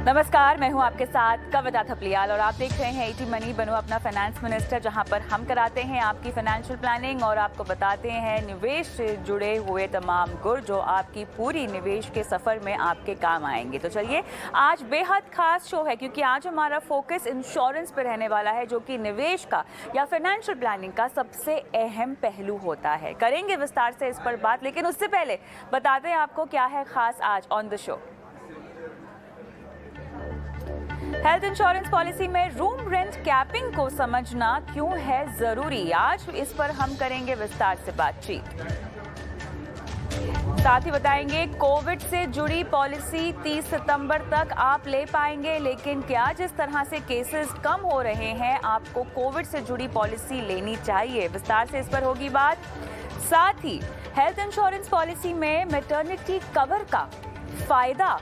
नमस्कार, मैं हूं आपके साथ कविता थपलियाल और आप देख रहे हैं एटी मनी बनो अपना फाइनेंस मिनिस्टर, जहां पर हम कराते हैं आपकी फाइनेंशियल प्लानिंग और आपको बताते हैं निवेश से जुड़े हुए तमाम गुर जो आपकी पूरी निवेश के सफ़र में आपके काम आएंगे। तो चलिए, आज बेहद खास शो है क्योंकि आज हमारा फोकस इंश्योरेंस पर रहने वाला है, जो कि निवेश का या फाइनेंशियल प्लानिंग का सबसे अहम पहलू होता है। करेंगे विस्तार से इस पर बात, लेकिन उससे पहले बताते हैं आपको क्या है खास आज on the show. Health insurance policy में रूम रेंट कैपिंग को समझना क्यों है जरूरी, आज इस पर हम करेंगे विस्तार से बातचीत। साथ ही बताएंगे कोविड से जुड़ी पॉलिसी 30 सितंबर तक आप ले पाएंगे, लेकिन क्या जिस तरह से केसेस कम हो रहे हैं आपको कोविड से जुड़ी पॉलिसी लेनी चाहिए, विस्तार से इस पर होगी बात। साथ ही हेल्थ इंश्योरेंस पॉलिसी में मैटरनिटी कवर का फायदा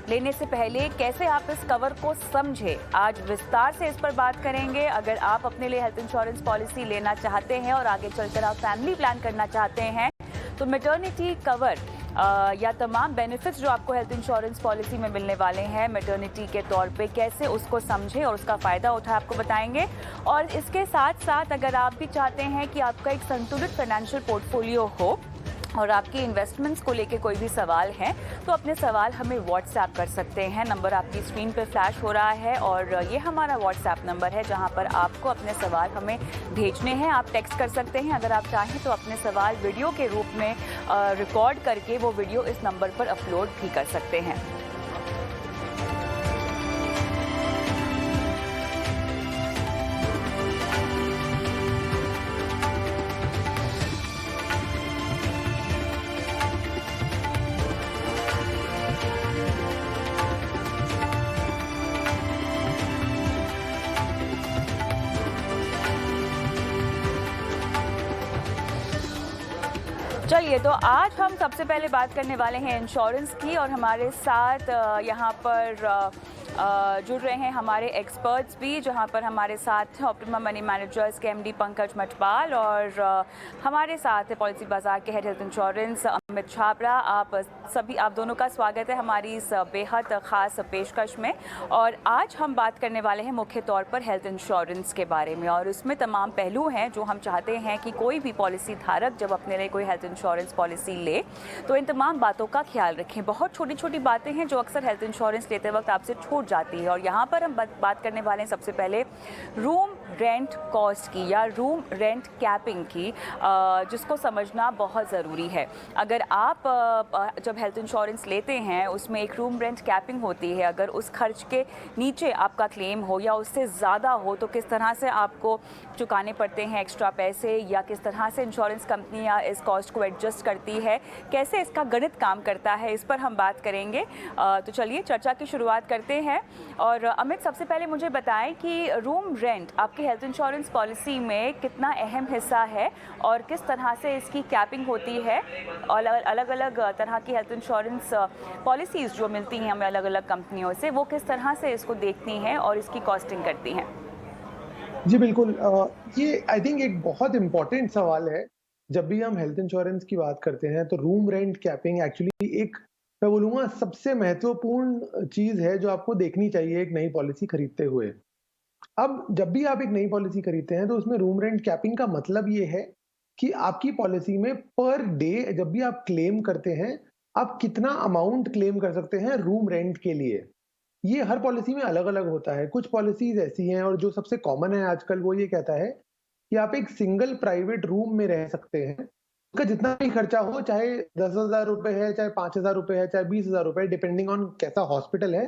लेने से पहले कैसे आप इस कवर को समझे, आज विस्तार से इस पर बात करेंगे। अगर आप अपने लिए हेल्थ इंश्योरेंस पॉलिसी लेना चाहते हैं और आगे चलकर आप फैमिली प्लान करना चाहते हैं तो मैटरनिटी कवर या तमाम बेनिफिट्स जो आपको हेल्थ इंश्योरेंस पॉलिसी में मिलने वाले हैं मैटरनिटी के तौर पे, कैसे उसको समझें और उसका फ़ायदा उठाएं, आपको बताएंगे। और इसके साथ साथ अगर आप भी चाहते हैं कि आपका एक संतुलित फाइनेंशियल पोर्टफोलियो हो और आपकी इन्वेस्टमेंट्स को लेके कोई भी सवाल है तो अपने सवाल हमें व्हाट्सएप कर सकते हैं। नंबर आपकी स्क्रीन पे फ्लैश हो रहा है और ये हमारा व्हाट्सएप नंबर है जहां पर आपको अपने सवाल हमें भेजने हैं। आप टेक्स्ट कर सकते हैं, अगर आप चाहें तो अपने सवाल वीडियो के रूप में रिकॉर्ड करके वो वीडियो इस नंबर पर अपलोड भी कर सकते हैं। चलिए, तो आज हम सबसे पहले बात करने वाले हैं इंश्योरेंस की और हमारे साथ यहाँ पर जुड़ रहे हैं हमारे एक्सपर्ट्स भी, जहाँ पर हमारे साथ ऑप्टिमा मनी मैनेजर्स के एमडी पंकज मटपाल और हमारे साथ पॉलिसी बाजार के head health insurance Amit Chhabra. आप दोनों का स्वागत है हमारी इस बेहद ख़ास पेशकश में। और आज हम बात करने वाले हैं मुख्य तौर पर हेल्थ इंश्योरेंस के बारे में और उसमें तमाम पहलू हैं जो हम चाहते हैं कि कोई भी पॉलिसी धारक जब अपने लिए कोई हेल्थ इंश्योरेंस पॉलिसी ले तो इन तमाम बातों का ख्याल रखें। बहुत छोटी छोटी बातें हैं जो अक्सर हेल्थ इंश्योरेंस लेते वक्त आपसे छूट जाती है और यहाँ पर हम बात करने वाले हैं सबसे पहले रूम रेंट कॉस्ट की या रूम रेंट कैपिंग की, जिसको समझना बहुत ज़रूरी है। अगर आप जब हेल्थ इंश्योरेंस लेते हैं उसमें एक रूम रेंट कैपिंग होती है, अगर उस खर्च के नीचे आपका क्लेम हो या उससे ज़्यादा हो तो किस तरह से आपको चुकाने पड़ते हैं एक्स्ट्रा पैसे, या किस तरह से इंश्योरेंस कंपनियाँ इस कॉस्ट को एडजस्ट करती है, कैसे इसका गणित काम करता है, इस पर हम बात करेंगे। तो चलिए चर्चा की शुरुआत करते हैं। और अमित, सबसे पहले मुझे बताएं कि रूम रेंट आपकी हेल्थ इंश्योरेंस पॉलिसी में कितना अहम हिस्सा है और किस तरह से इसकी कैपिंग होती है और अलग अलग तरह की हेल्थ इंश्योरेंस पॉलिसीज़ जो मिलती हैं हमें अलग अलग कंपनियों से, वो किस तरह से इसको देखती हैं और इसकी कॉस्टिंग करती हैं। जी बिल्कुल। ये आई थिंक एक बहुत इम्पोर्टेंट सवाल है। जब भी हम हेल्थ इंश्योरेंस की बात करते हैं तो रूम रेंट कैपिंग एक्चुअली एक, मैं बोलूँगा, सबसे महत्वपूर्ण चीज़ है जो आपको देखनी चाहिए एक नई पॉलिसी खरीदते हुए। अब जब भी आप एक नई पॉलिसी खरीदते हैं तो उसमें रूम रेंट कैपिंग का मतलब ये है कि आपकी पॉलिसी में पर डे जब भी आप क्लेम करते हैं, आप कितना अमाउंट क्लेम कर सकते हैं रूम रेंट के लिए। ये हर पॉलिसी में अलग-अलग होता है। कुछ पॉलिसीज़ ऐसी हैं और जो सबसे कॉमन है आजकल वो ये कहता है कि आप एक सिंगल प्राइवेट रूम में रह सकते हैं। उसका जितना भी खर्चा हो, चाहे ₹10,000 है, चाहे ₹5,000 है, चाहे ₹20,000, डिपेंडिंग ऑन कैसा हॉस्पिटल है।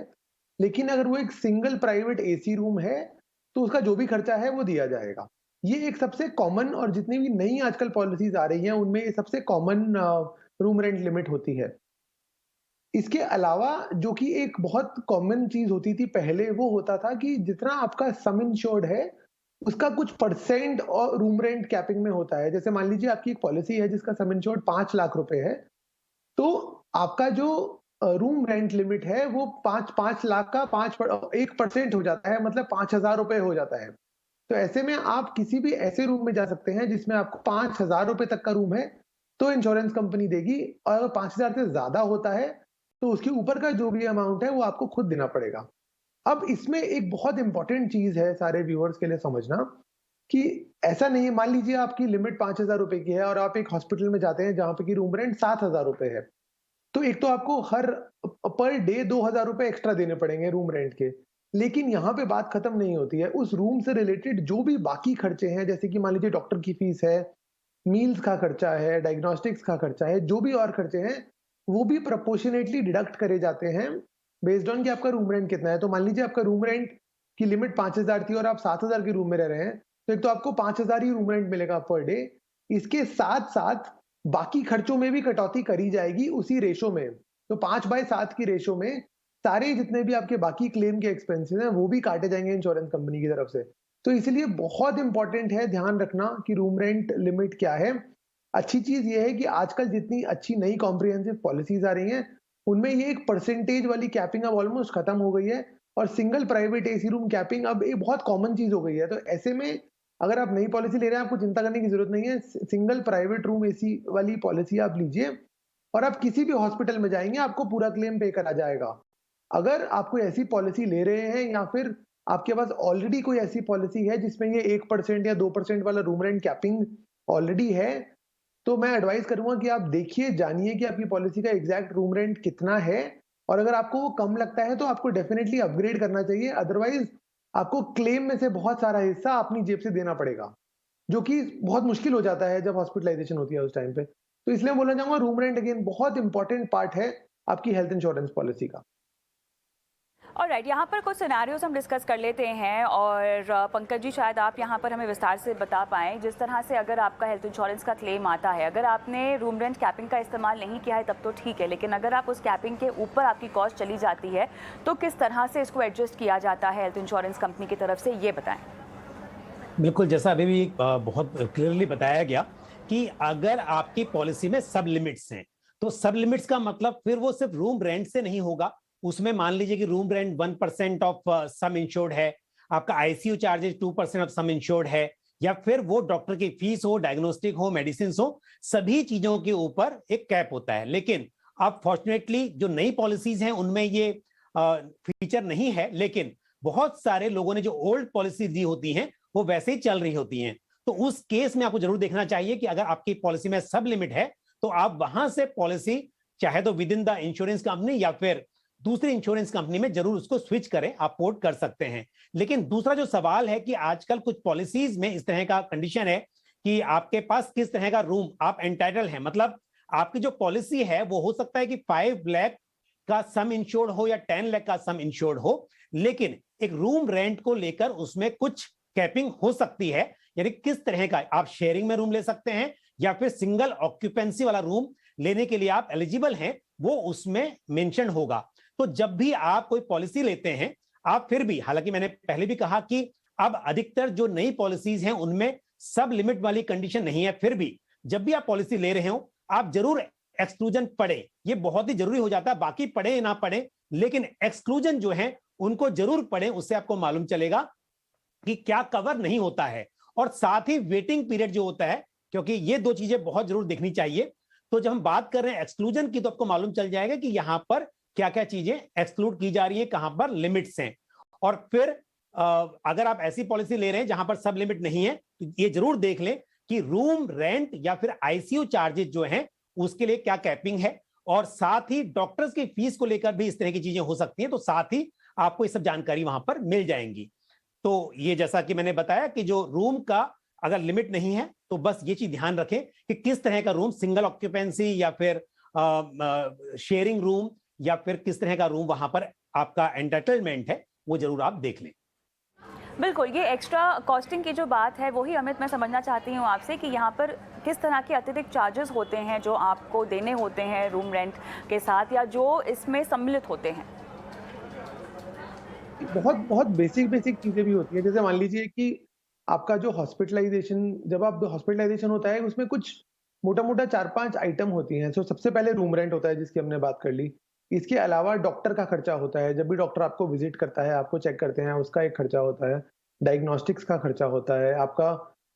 लेकिन अगर वो एक सिंगल प्राइवेट एसी रूम है, तो उसका जो भी खर्चा है वो दिया जाएगा। ये एक सबसे कॉमन, और जितनी भी नई आजकल पॉलिसीज़ आ रही हैं उनमें ये सबसे कॉमन रूम रेंट लिमिट होती है। इसके अलावा जो कि एक बहुत कॉमन चीज़ होती थी पहले, वो होता था कि जितना आपका सम इंश्योर्ड है, उसका कुछ परसेंट और रूम रेंट कैपिंग में होता है। जैसे मान लीजिए आपकी एक पॉलिसी है जिसका सम इंश्योर्ड ₹5,00,000 है, तो आपका जो रूम रेंट लिमिट है वो 5 लाख का 1% हो जाता है, मतलब ₹5,000 हो जाता है। तो ऐसे में आप किसी भी ऐसे रूम में जा सकते हैं जिसमें आपको ₹5,000 तक का रूम है, तो इंश्योरेंस कंपनी देगी, और अगर 5,000 से ज़्यादा होता है, तो उसके ऊपर का जो भी अमाउंट है वो आपको खुद देना पड़ेगा। अब इसमें एक बहुत इंपॉर्टेंट चीज़ है सारे व्यूअर्स के लिए समझना कि ऐसा नहीं है, मान लीजिए आपकी लिमिट ₹5000 की है और आप एक हॉस्पिटल में जाते हैं जहाँ पे की रूम रेंट ₹7000 है। तो एक तो आपको हर पर डे ₹2000 एक्स्ट्रा देने पड़ेंगे रूम रेंट के। लेकिन यहाँ पे बात खत्म नहीं होती है। उस रूम से रिलेटेड जो भी बाकी खर्चे हैं, जैसे कि मान लीजिए डॉक्टर की फीस है, मील्स का खर्चा है, डायग्नोस्टिक्स का खर्चा है, जो भी और खर्चे हैं, वो भी प्रोपोर्शनेटली डिडक्ट करे जाते हैं बेस्ड ऑन कि आपका रूम रेंट कितना है। तो मान लीजिए आपका रूम रेंट की लिमिट 5000 थी और आप 7000 के रूम में रह रहे हैं, तो एक तो आपको 5000 ही रूम रेंट मिलेगा पर डे। इसके साथ-साथ बाकी खर्चों में भी कटौती करी जाएगी उसी रेशो में। तो 5/7 की रेशो में सारे जितने भी आपके बाकी क्लेम के एक्सपेंसेस हैं, वो भी काटे जाएँगे इंश्योरेंस कंपनी की तरफ से। तो इसलिए बहुत इम्पोर्टेंट है ध्यान रखना कि रूम रेंट लिमिट क्या है। अच्छी चीज़ ये है कि आजकल जितनी अच्छी नई कॉम्प्रिहेंसिव पॉलिसीज़ आ रही हैं, उनमें ये एक परसेंटेज वाली कैपिंग अब ऑलमोस्ट खत्म हो गई है और single private AC room capping अब एक बहुत कॉमन चीज़ हो गई है। तो ऐसे में अगर आप नई पॉलिसी ले रहे हैं, आपको चिंता करने की ज़रूरत नहीं है। सिंगल प्राइवेट रूम एसी वाली पॉलिसी आप लीजिए और आप किसी भी हॉस्पिटल में जाएँगे, आपको पूरा क्लेम पे करा जाएगा। अगर आप कोई ऐसी पॉलिसी ले रहे हैं या फिर आपके पास ऑलरेडी कोई ऐसी पॉलिसी है जिसमें ये 1% या 2% वाला रूम रेंट कैपिंग ऑलरेडी है, तो मैं एडवाइस करूँगा कि आप देखिए, जानिए कि आपकी पॉलिसी का एग्ज़ैक्ट रूम रेंट कितना है और अगर आपको वो कम लगता है, तो आपको डेफ़िनिटली अपग्रेड करना चाहिए। अदरवाइज़ आपको क्लेम में से बहुत सारा हिस्सा अपनी जेब से देना पड़ेगा, जो कि बहुत मुश्किल हो जाता है जब हॉस्पिटलाइज़ेशन होती है उस टाइम पे। तो इसलिए मैं बोलना चाहूँगा रूम रेंट अगेन बहुत इम्पोर्टेंट पार्ट है आपकी हेल्थ इंश्योरेंस पॉलिसी का। ऑलराइट, यहाँ पर कुछ सिनेरियोज हम डिस्कस कर लेते हैं और पंकज जी शायद आप यहाँ पर हमें विस्तार से बता पाएँ जिस तरह से अगर आपका हेल्थ इंश्योरेंस का क्लेम आता है, अगर आपने रूम रेंट कैपिंग का इस्तेमाल नहीं किया है तब तो ठीक है, लेकिन अगर आप उस कैपिंग के ऊपर आपकी कॉस्ट चली जाती है तो किस तरह से इसको एडजस्ट किया जाता है हेल्थ इंश्योरेंस कंपनी की तरफ से, ये बताएं। बिल्कुल, जैसा अभी भी बहुत क्लियरली बताया गया कि अगर आपकी पॉलिसी में सब लिमिट्स हैं, तो सब लिमिट्स का मतलब फिर वो सिर्फ रूम रेंट से नहीं होगा। उसमें मान लीजिए कि room rent 1% of some insured है, आपका ICU charges 2% of some insured है, या फिर वो डॉक्टर की फीस हो, डायग्नोस्टिक हो, मेडिसिन हो, सभी चीजों के ऊपर एक कैप होता है। लेकिन अब फॉर्चुनेटली जो नई पॉलिसीज हैं उनमें ये फीचर नहीं है, लेकिन बहुत सारे लोगों ने जो ओल्ड पॉलिसी दी होती हैं वो वैसे ही चल रही होती हैं। तो उस केस में आपको जरूर देखना चाहिए कि अगर आपकी पॉलिसी में सब लिमिट है तो आप वहां से पॉलिसी चाहे तो with in the insurance company या फिर दूसरी इंश्योरेंस कंपनी में जरूर उसको स्विच करें, आप पोर्ट कर सकते हैं। लेकिन दूसरा जो सवाल है कि आजकल कुछ पॉलिसीज में इस तरह का कंडीशन है कि आपके पास किस तरह का रूम आप एंटाइटल है, मतलब आपकी जो पॉलिसी है वो हो सकता है कि 5 लाख का सम इंश्योर्ड हो या 10 लाख का सम इंश्योर्ड हो, लेकिन एक रूम रेंट को लेकर उसमें कुछ कैपिंग हो सकती है। यानी किस तरह का आप शेयरिंग में रूम ले सकते हैं या फिर सिंगल ऑक्यूपेंसी वाला रूम लेने के लिए आप एलिजिबल हैं, वो उसमें मेंशन होगा। तो जब भी आप कोई पॉलिसी लेते हैं, आप फिर भी, हालांकि मैंने पहले भी कहा कि अब अधिकतर जो नई पॉलिसीज हैं उनमें सब लिमिट वाली कंडीशन नहीं है, फिर भी जब भी आप पॉलिसी ले रहे हो आप जरूर एक्सक्लूजन पढ़े, ये बहुत ही जरूरी हो जाता है। बाकी पढ़े या ना पढ़े, लेकिन एक्सक्लूजन जो है उनको जरूर पढ़ें, उससे आपको मालूम चलेगा कि क्या कवर नहीं होता है। और साथ ही वेटिंग पीरियड जो होता है, क्योंकि ये दो चीजें बहुत जरूर देखनी चाहिए। तो जब हम बात कर रहे हैं एक्सक्लूजन की, तो आपको मालूम चल जाएगा कि यहां पर क्या क्या चीजें एक्सक्लूड की जा रही है, कहां पर लिमिट्स हैं। और फिर अगर आप ऐसी पॉलिसी ले रहे हैं जहां पर सब लिमिट नहीं है, तो ये जरूर देख लें कि रूम रेंट या फिर आईसीयू चार्जेस जो हैं उसके लिए क्या कैपिंग है। और साथ ही डॉक्टर्स की फीस को लेकर भी इस तरह की चीजें हो सकती हैं, तो साथ ही आपको ये सब जानकारी वहां पर मिल जाएंगी। तो ये जैसा कि मैंने बताया कि जो रूम का अगर लिमिट नहीं है तो बस ये चीज ध्यान रखें कि किस तरह का रूम, सिंगल ऑक्यूपेंसी या फिर शेयरिंग रूम या फिर किस तरह का रूम वहां पर आपका एंटरटेनमेंट है, वो जरूर आप देख लें। बिल्कुल, ये एक्स्ट्रा कॉस्टिंग की जो बात है वही अमित मैं समझना चाहती हूँ आपसे कि यहाँ पर किस तरह के अतिरिक्त चार्जेस होते हैं जो आपको देने होते हैं रूम रेंट के साथ, या जो इसमें सम्मिलित होते हैं। बहुत बहुत बेसिक चीजें भी होती है। जैसे मान लीजिए कि आपका जो हॉस्पिटलाइजेशन, जब आप हॉस्पिटलाइजेशन होता है उसमें कुछ मोटा-मोटा 4-5 आइटम होती हैं। तो सबसे पहले रूम रेंट होता है जिसकी हमने बात कर ली। इसके अलावा डॉक्टर का खर्चा होता है। जब भी डॉक्टर आपको विजिट करता है, आपको चेक करते हैं, उसका एक खर्चा होता है। डायग्नोस्टिक्स का खर्चा होता है। आपका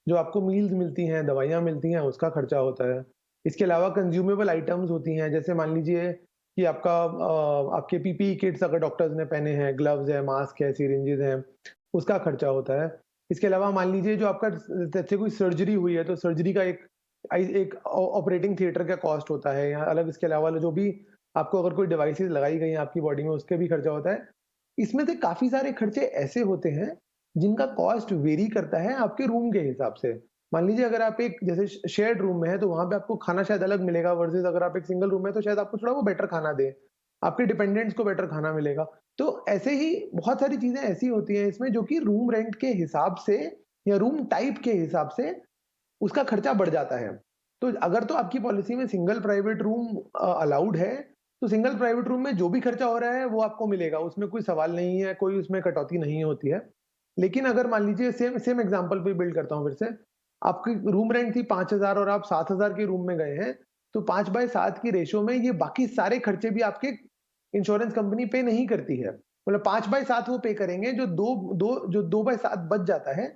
जो आपको मील्स मिलती हैं, दवाइयाँ मिलती हैं, उसका खर्चा होता है। इसके अलावा कंज्यूमेबल आइटम्स होती हैं। जैसे मान लीजिए कि आपके पीपीई किट्स अगर डॉक्टर्स ने पहने हैं, ग्लव्स है, मास्क है, सिरिंजेस हैं, उसका खर्चा होता है। इसके अलावा मान लीजिए जो आपका जैसे कोई सर्जरी हुई है, तो सर्जरी का एक ऑपरेटिंग थिएटर का कॉस्ट होता है, या अलग इसके अलावा जो भी आपको अगर कोई डिवाइसेस लगाई गई हैं आपकी बॉडी में, उसके भी खर्चा होता है। इसमें से काफ़ी सारे खर्चे ऐसे होते हैं, जिनका कॉस्ट वेरी करता है आपके रूम के हिसाब से। मान लीजिए अगर आप एक जैसे शेयर्ड रूम में हैं, तो वहाँ पे आपको खाना शायद अलग मिलेगा वर्सेस अगर आप एक सिंगल रूम में हैं, तो शायद आपको थोड़ा वो बेटर खाना दें। आपके डिपेंडेंट्स को बेटर खाना मिलेगा। तो ऐसे ही बहुत सारी चीज़ें ऐसी होती हैं इसमें जो कि रूम रेंट के हिसाब से या रूम टाइप के हिसाब से उसका खर्चा बढ़ जाता है। तो अगर तो आपकी पॉलिसी में सिंगल प्राइवेट रूम अलाउड है, तो सिंगल प्राइवेट रूम में जो भी खर्चा हो रहा है वो आपको मिलेगा, उसमें कोई सवाल नहीं है, कोई उसमें कटौती नहीं होती है। लेकिन अगर मान लीजिए सेम सेम एग्जांपल पे बिल्ड करता हूँ फिर से, आपकी रूम रेंट थी 5,000 और आप 7,000 के रूम में गए हैं, तो 5/7 की रेशियो में ये बाकी सारे खर्चे भी आपके इंश्योरेंस कंपनी पे नहीं करती है। मतलब 5/7 वो पे करेंगे, जो 2/7 बच जाता है,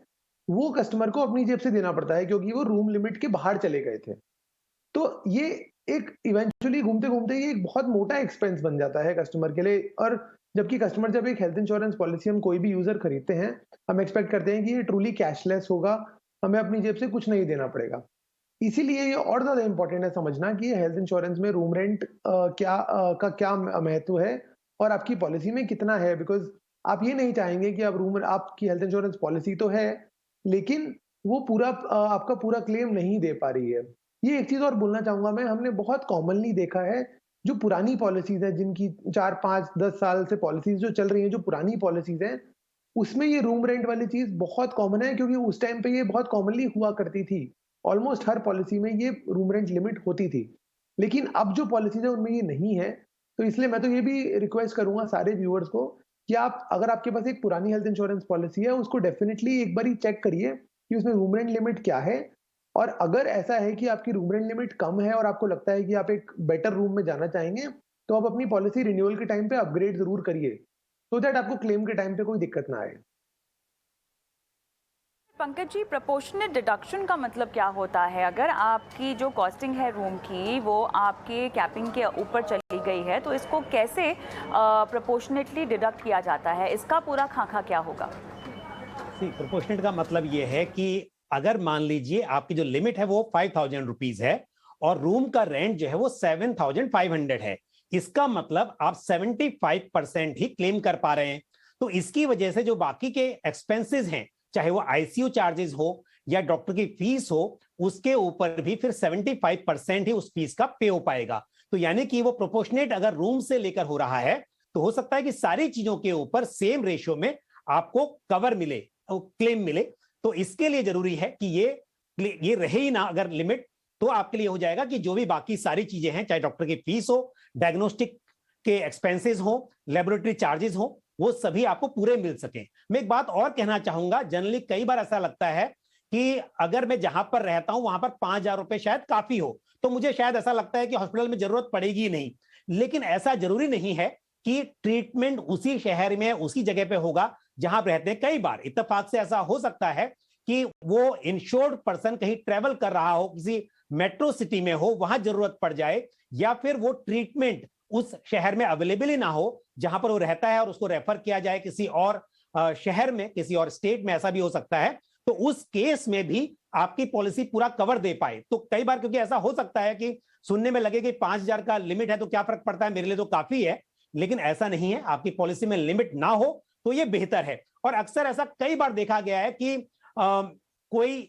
वो कस्टमर को अपनी जेब से देना पड़ता है क्योंकि वो रूम लिमिट के बाहर चले गए थे। तो ये एक इवेंचुअली घूमते-घूमते ये एक बहुत मोटा एक्सपेंस बन जाता है कस्टमर के लिए। और जबकि कस्टमर जब एक हेल्थ इंश्योरेंस पॉलिसी हम कोई भी यूज़र खरीदते हैं, हम एक्सपेक्ट करते हैं कि ये ट्रूली कैशलेस होगा, हमें अपनी जेब से कुछ नहीं देना पड़ेगा। इसीलिए ये और ज़्यादा इम्पोर्टेंट है समझना कि हेल्थ इंश्योरेंस में रूम रेंट का क्या महत्व है और आपकी पॉलिसी में कितना है। बिकॉज़ आप ये नहीं चाहेंगे कि आपकी हेल्थ इंश्योरेंस पॉलिसी तो है, लेकिन वो आपका पूरा क्लेम नहीं दे पा रही है। ये एक चीज़ और बोलना चाहूँगा मैं, हमने बहुत कॉमनली देखा है, जो पुरानी पॉलिसीज़ हैं जिनकी 4, 5, 10 साल से पॉलिसीज़ जो चल रही हैं, जो पुरानी पॉलिसीज़ हैं, उसमें ये रूम रेंट वाली चीज़ बहुत कॉमन है क्योंकि उस टाइम पे ये बहुत कॉमनली हुआ करती थी। ऑलमोस्ट हर पॉलिसी में ये रूम रेंट लिमिट होती थी। लेकिन अब जो पॉलिसीज़ है उनमें ये नहीं है, तो इसलिए मैं तो ये भी रिक्वेस्ट करूँगा सारे व्यूअर्स को कि अगर आपके पास एक पुरानी हेल्थ इंश्योरेंस पॉलिसी है, उसको डेफिनिटली एक बारी चेक करिए कि उसमें रूम रेंट लिमिट क्या है। और अगर ऐसा है कि आपकी रूम रेंट लिमिट कम है और आपको लगता है कि आप एक बेटर रूम में जाना चाहेंगे, तो आप अपनी पॉलिसी रिन्यूअल के टाइम पे अपग्रेड ज़रूर करिए, सो दैट आपको क्लेम के टाइम पे कोई दिक्कत ना आए। पंकज जी, प्रोपोर्शनेट डिडक्शन का मतलब क्या होता है? अगर आपकी जो कॉस्टिंग है रूम की वो आपके कैपिंग के ऊपर चली गई है, तो इसको कैसे प्रोपोर्शनेटली डिडक्ट किया जाता है? इसका पूरा खाका क्या होगा? प्रोपोर्शनेट का मतलब ये है कि अगर मान लीजिए आपकी जो लिमिट है वो 5,000 रुपीज है और रूम का रेंट जो है वो 7,500 है, इसका मतलब आप 75% ही क्लेम कर पा रहे हैं। तो इसकी वजह से जो बाकी के एक्सपेंसेस हैं, चाहे वो आईसीयू चार्जेस हो या डॉक्टर की फीस हो, उसके ऊपर भी फिर 75% ही उस फीस का पे हो पाएगा। तो यानी कि वो प्रोपोर्शनेट अगर रूम से लेकर हो रहा है, तो हो सकता है कि सारी चीजों के ऊपर सेम रेशियो में आपको कवर मिले, क्लेम मिले। तो इसके लिए जरूरी है कि ये रहे ही ना अगर लिमिट, तो आपके लिए हो जाएगा कि जो भी बाकी सारी चीजें हैं, चाहे डॉक्टर की फीस हो, डायग्नोस्टिक के एक्सपेंसेस हो, लेबोरेटरी चार्जेस हो, वो सभी आपको पूरे मिल सके। मैं एक बात और कहना चाहूंगा, जनरली कई बार ऐसा लगता है कि अगर मैं जहां पर रहता हूं वहां पर 5,000 रुपए शायद काफी हो, तो मुझे शायद ऐसा लगता है कि हॉस्पिटल में जरूरत पड़ेगी नहीं। लेकिन ऐसा जरूरी नहीं है कि ट्रीटमेंट उसी शहर में उसी जगह पे होगा जहां आप रहते हैं। कई बार इत्तेफाक से ऐसा हो सकता है कि वो इंश्योर्ड पर्सन कहीं ट्रेवल कर रहा हो, किसी मेट्रो सिटी में हो, वहां जरूरत पड़ जाए, या फिर वो ट्रीटमेंट उस शहर में अवेलेबल ही ना हो जहां पर वो रहता है और उसको रेफर किया जाए किसी और शहर में, किसी और स्टेट में, ऐसा भी हो सकता है। तो उस केस में भी आपकी पॉलिसी पूरा कवर दे पाए। तो कई बार क्योंकि ऐसा हो सकता है कि सुनने में लगे कि 5,000 का लिमिट है तो क्या फर्क पड़ता है, मेरे लिए तो काफी है, लेकिन ऐसा नहीं है। आपकी पॉलिसी में लिमिट ना हो तो ये बेहतर है। और अक्सर ऐसा कई बार देखा गया है कि कोई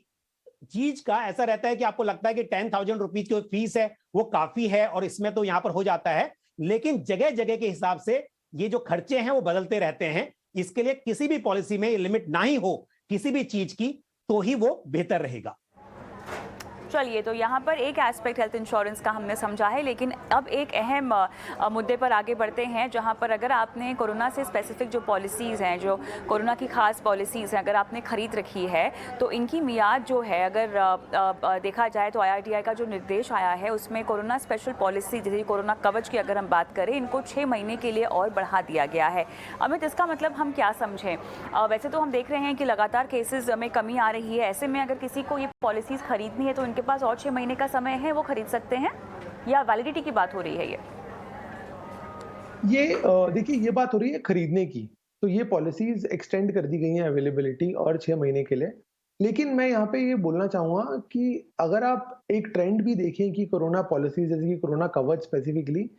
चीज का ऐसा रहता है कि आपको लगता है कि 10,000 रुपीज की फीस है वो काफी है और इसमें तो यहां पर हो जाता है, लेकिन जगह जगह के हिसाब से ये जो खर्चे हैं वो बदलते रहते हैं। इसके लिए किसी भी पॉलिसी में लिमिट ना ही हो किसी भी चीज की, तो ही वो बेहतर रहेगा। चलिए, तो यहाँ पर एक एस्पेक्ट हेल्थ इंश्योरेंस का हमने समझा है, लेकिन अब एक अहम मुद्दे पर आगे बढ़ते हैं, जहाँ पर अगर आपने कोरोना से स्पेसिफिक जो पॉलिसीज़ हैं, जो कोरोना की खास पॉलिसीज़ हैं, अगर आपने ख़रीद रखी है तो इनकी मियाद जो है, अगर देखा जाए तो IRDAI का जो निर्देश आया है उसमें कोरोना स्पेशल पॉलिसी जैसे कोरोना कवच की अगर हम बात करें, इनको 6 महीने के लिए और बढ़ा दिया गया है। अमित, इसका मतलब हम क्या समझें? वैसे तो हम देख रहे हैं कि लगातार केसेस में कमी आ रही है, ऐसे में अगर किसी को ये पॉलिसीज़ खरीदनी है तो के पास और 6 महीने का समय है, वो खरीद सकते हैं, या वैलिडिटी की बात हो रही है ये? देखिए ये बात हो रही है खरीदने की, तो ये पॉलिसीज़ एक्सटेंड कर दी गई हैं अवेलेबिलिटी और 6 महीने के लिए। लेकिन मैं यहाँ पे ये बोलना चाहूँगा कि अगर आप एक ट्रेंड भी देखें कि कोरोना पॉलिसीज़ जैसे कि कोरोना कवच स्पेसिफिकली,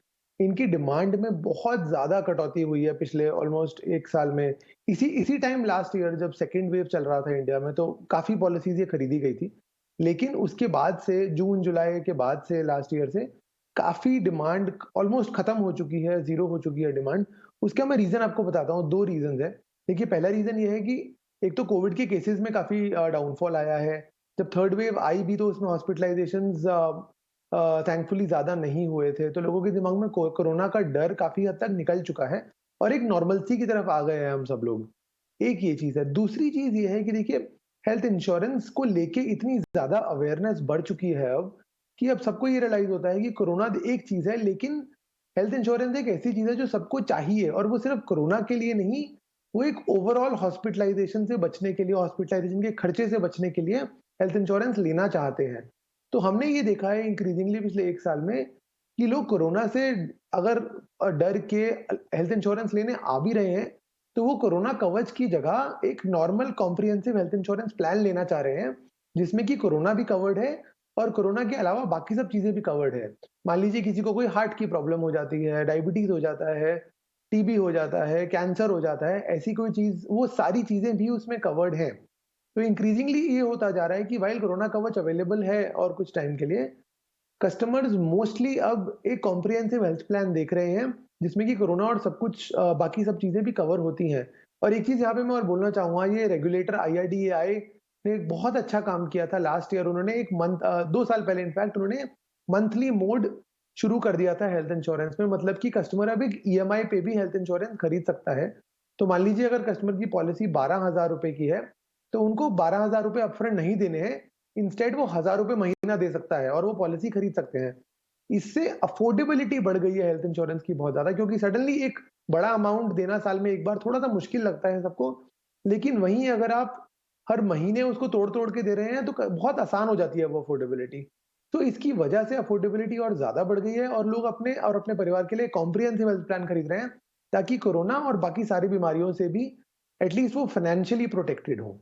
इनकी डिमांड में बहुत ज़्यादा कटौती हुई है पिछले ऑलमोस्ट 1 साल में। इसी इसी टाइम लास्ट ईयर जब सेकंड वेव चल रहा था इंडिया में, तो काफ़ी पॉलिसीज़ ये खरीदी गई थी। लेकिन उसके बाद से जून-जुलाई के बाद से लास्ट ईयर से काफ़ी डिमांड ऑलमोस्ट खत्म हो चुकी है, ज़ीरो हो चुकी है डिमांड। उसका मैं रीज़न आपको बताता हूँ, 2 रीज़न्स हैं। देखिए पहला रीज़न ये है कि एक तो कोविड के केसेज़ में काफ़ी डाउनफॉल आया है। जब थर्ड वेव आई भी तो उसमें हॉस्पिटलाइज़ेशंस थैंकफुली ज़्यादा नहीं हुए थे। तो लोगों के दिमाग में कोरोना का डर काफ़ी हद तक निकल चुका है और एक नॉर्मलसी की तरफ आ गए हैं हम सब लोग। एक ये चीज़ है। दूसरी चीज़ ये है कि देखिए हेल्थ इंश्योरेंस को लेके इतनी ज़्यादा अवेयरनेस बढ़ चुकी है अब, कि अब सबको ये रियलाइज़ होता है कि कोरोना एक चीज़ है, लेकिन हेल्थ इंश्योरेंस एक ऐसी चीज़ है जो सबको चाहिए और वो सिर्फ़ कोरोना के लिए नहीं, वो एक ओवरऑल हॉस्पिटलाइज़ेशन से बचने के लिए, हॉस्पिटलाइज़ेशन के खर्चे से बचने के लिए हेल्थ इंश्योरेंस लेना चाहते हैं। तो हमने ये देखा है इंक्रीज़िंगली पिछले 1 साल में कि लोग कोरोना से अगर डर के हेल्थ इंश्योरेंस लेने आ भी रहे हैं, तो वो कोरोना कवच की जगह एक normal comprehensive health insurance plan लेना चाह रहे हैं, जिसमें कि कोरोना भी कवर्ड है और कोरोना के अलावा बाकी सब चीज़ें भी कवर्ड है। मान लीजिए किसी को कोई हार्ट की प्रॉब्लम हो जाती है, डायबिटीज़ हो जाता है, टीबी हो जाता है, कैंसर हो जाता है, ऐसी कोई चीज़, वो सारी चीज़ें भी उसमें कवर्ड हैं। तो इंक्रीज़िंगली ये होता जा रहा है कि व्हाइल कोरोना कवच अवेलेबल है और कुछ टाइम के लिए, कस्टमर्स मोस्टली अब एक कॉम्प्रिहेंसिव हेल्थ प्लान देख रहे हैं, जिसमें कि कोरोना और सब कुछ बाकी सब चीज़ें भी कवर होती हैं। और एक चीज़ यहाँ पे मैं और बोलना चाहूँगा, ये रेगुलेटर IRDAI ने एक बहुत अच्छा काम किया था लास्ट ईयर। उन्होंने 2 साल पहले इनफैक्ट उन्होंने मंथली मोड शुरू कर दिया था हेल्थ इंश्योरेंस में, मतलब कि कस्टमर अब एक EMI पे भी हेल्थ इंश्योरेंस खरीद सकता है। तो मान लीजिए अगर कस्टमर की पॉलिसी 12,000 रुपए की है, तो उनको 12,000 रुपए अपफ्रंट नहीं देने हैं, इंस्टेड वो 1,000 रुपए महीना दे सकता है और वो पॉलिसी खरीद सकते हैं। इससे अफोर्डेबिलिटी बढ़ गई है हेल्थ इंश्योरेंस की बहुत ज़्यादा, क्योंकि सडनली एक बड़ा अमाउंट देना साल में एक बार थोड़ा-सा मुश्किल लगता है सबको। लेकिन वहीं अगर आप हर महीने उसको तोड़-तोड़ के दे रहे हैं, तो क बहुत आसान हो जाती है वो अफोर्डेबिलिटी। तो इसकी वजह से अफोर्डेबिलिटी और ज़्यादा बढ़ गई है और लोग अपने और अपने परिवार के लिए कॉम्प्रिहेंसिव हेल्थ प्लान खरीद रहे हैं, ताकि कोरोना और बाकी सारी बीमारियों से भी एटलीस्ट वो फाइनेंशियली प्रोटेक्टेड हों।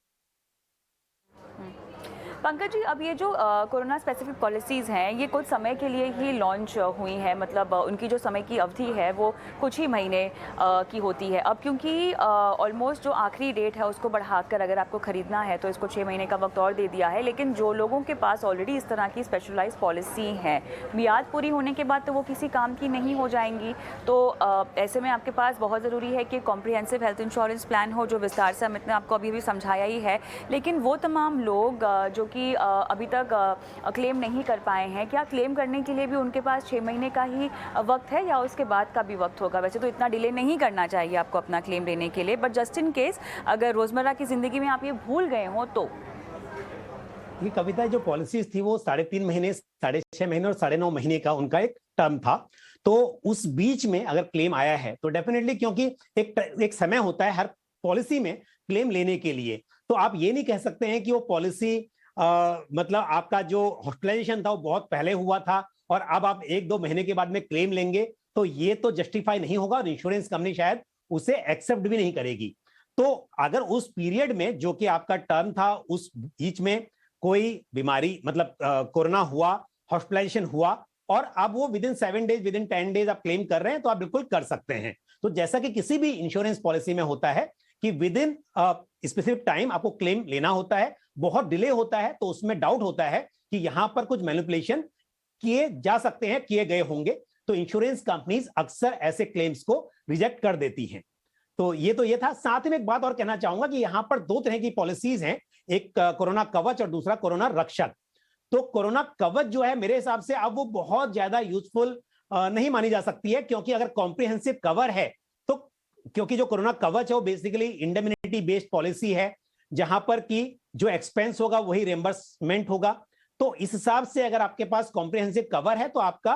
पंकज जी, अब ये जो कोरोना स्पेसिफिक पॉलिसीज़ हैं, ये कुछ समय के लिए ही लॉन्च हुई हैं, मतलब उनकी जो समय की अवधि है वो कुछ ही महीने की होती है। अब क्योंकि ऑलमोस्ट जो आखिरी डेट है उसको बढ़ाकर अगर आपको ख़रीदना है तो इसको 6 महीने का वक्त और दे दिया है। लेकिन जो लोगों के पास ऑलरेडी इस तरह की स्पेशलाइज्ड पॉलिसी हैं, मियाद पूरी होने के बाद तो वो किसी काम की नहीं हो जाएंगी। तो ऐसे में आपके पास बहुत ज़रूरी है कि कॉम्प्रिहेंसिव हेल्थ इंश्योरेंस प्लान हो, जो विस्तार से अमित ने आपको अभी भी समझाया ही है। लेकिन वो तमाम लोग जो कि अभी तक क्लेम नहीं कर पाए हैं, क्या क्लेम करने के लिए भी उनके पास 6 महीने का ही वक्त है या उसके बाद का भी वक्त होगा? वैसे तो इतना डिले नहीं करना चाहिए आपको अपना क्लेम लेने के लिए, बट जस्ट इन केस अगर रोज़मर्रा की ज़िंदगी में आप ये भूल गए हों तो? ये कविता जो पॉलिसीज थी वो 3.5 महीने, 6.5 महीने और 9.5 महीने का उनका एक टर्म था। तो उस बीच में अगर क्लेम आया है तो डेफिनेटली, क्योंकि एक समय होता है हर पॉलिसी में क्लेम लेने के लिए, तो आप ये नहीं कह सकते हैं कि वो पॉलिसी मतलब आपका जो हॉस्पिटलाइजेशन था वो बहुत पहले हुआ था और अब आप 1-2 महीने के बाद में क्लेम लेंगे, तो ये तो जस्टिफाई नहीं होगा और इंश्योरेंस कंपनी शायद उसे एक्सेप्ट भी नहीं करेगी। तो अगर उस पीरियड में जो कि आपका टर्म था, उस बीच में कोई बीमारी मतलब कोरोना हुआ, हॉस्पिटलाइजेशन हुआ और अब वो with in 7 days, with in 10 days आप क्लेम कर रहे हैं, तो आप बिल्कुल कर सकते हैं। तो जैसा कि किसी भी इंश्योरेंस पॉलिसी में होता है कि विद इन स्पेसिफिक टाइम आपको क्लेम लेना होता है, बहुत डिले होता है तो उसमें डाउट होता है कि यहां पर कुछ मैनिपुलेशन किए जा सकते हैं, किए गए होंगे, तो इंश्योरेंस कंपनीज अक्सर ऐसे क्लेम्स को रिजेक्ट कर देती हैं। तो ये था। साथ ही में एक बात और कहना चाहूंगा कि यहां पर 2 तरह की पॉलिसीज हैं, एक कोरोना कवच और दूसरा कोरोना रक्षक। तो कोरोना कवच जो है मेरे हिसाब से अब वो बहुत ज्यादा यूजफुल नहीं मानी जा सकती है, क्योंकि अगर कॉम्प्रिहेंसिव कवर है तो, क्योंकि जो कोरोना कवच है वो बेसिकली इंडेमनिटी बेस्ड पॉलिसी है, जहां पर कि जो एक्सपेंस होगा वही रिएंबर्समेंट होगा। तो इस हिसाब से अगर आपके पास कॉम्प्रिहेंसिव कवर है तो आपका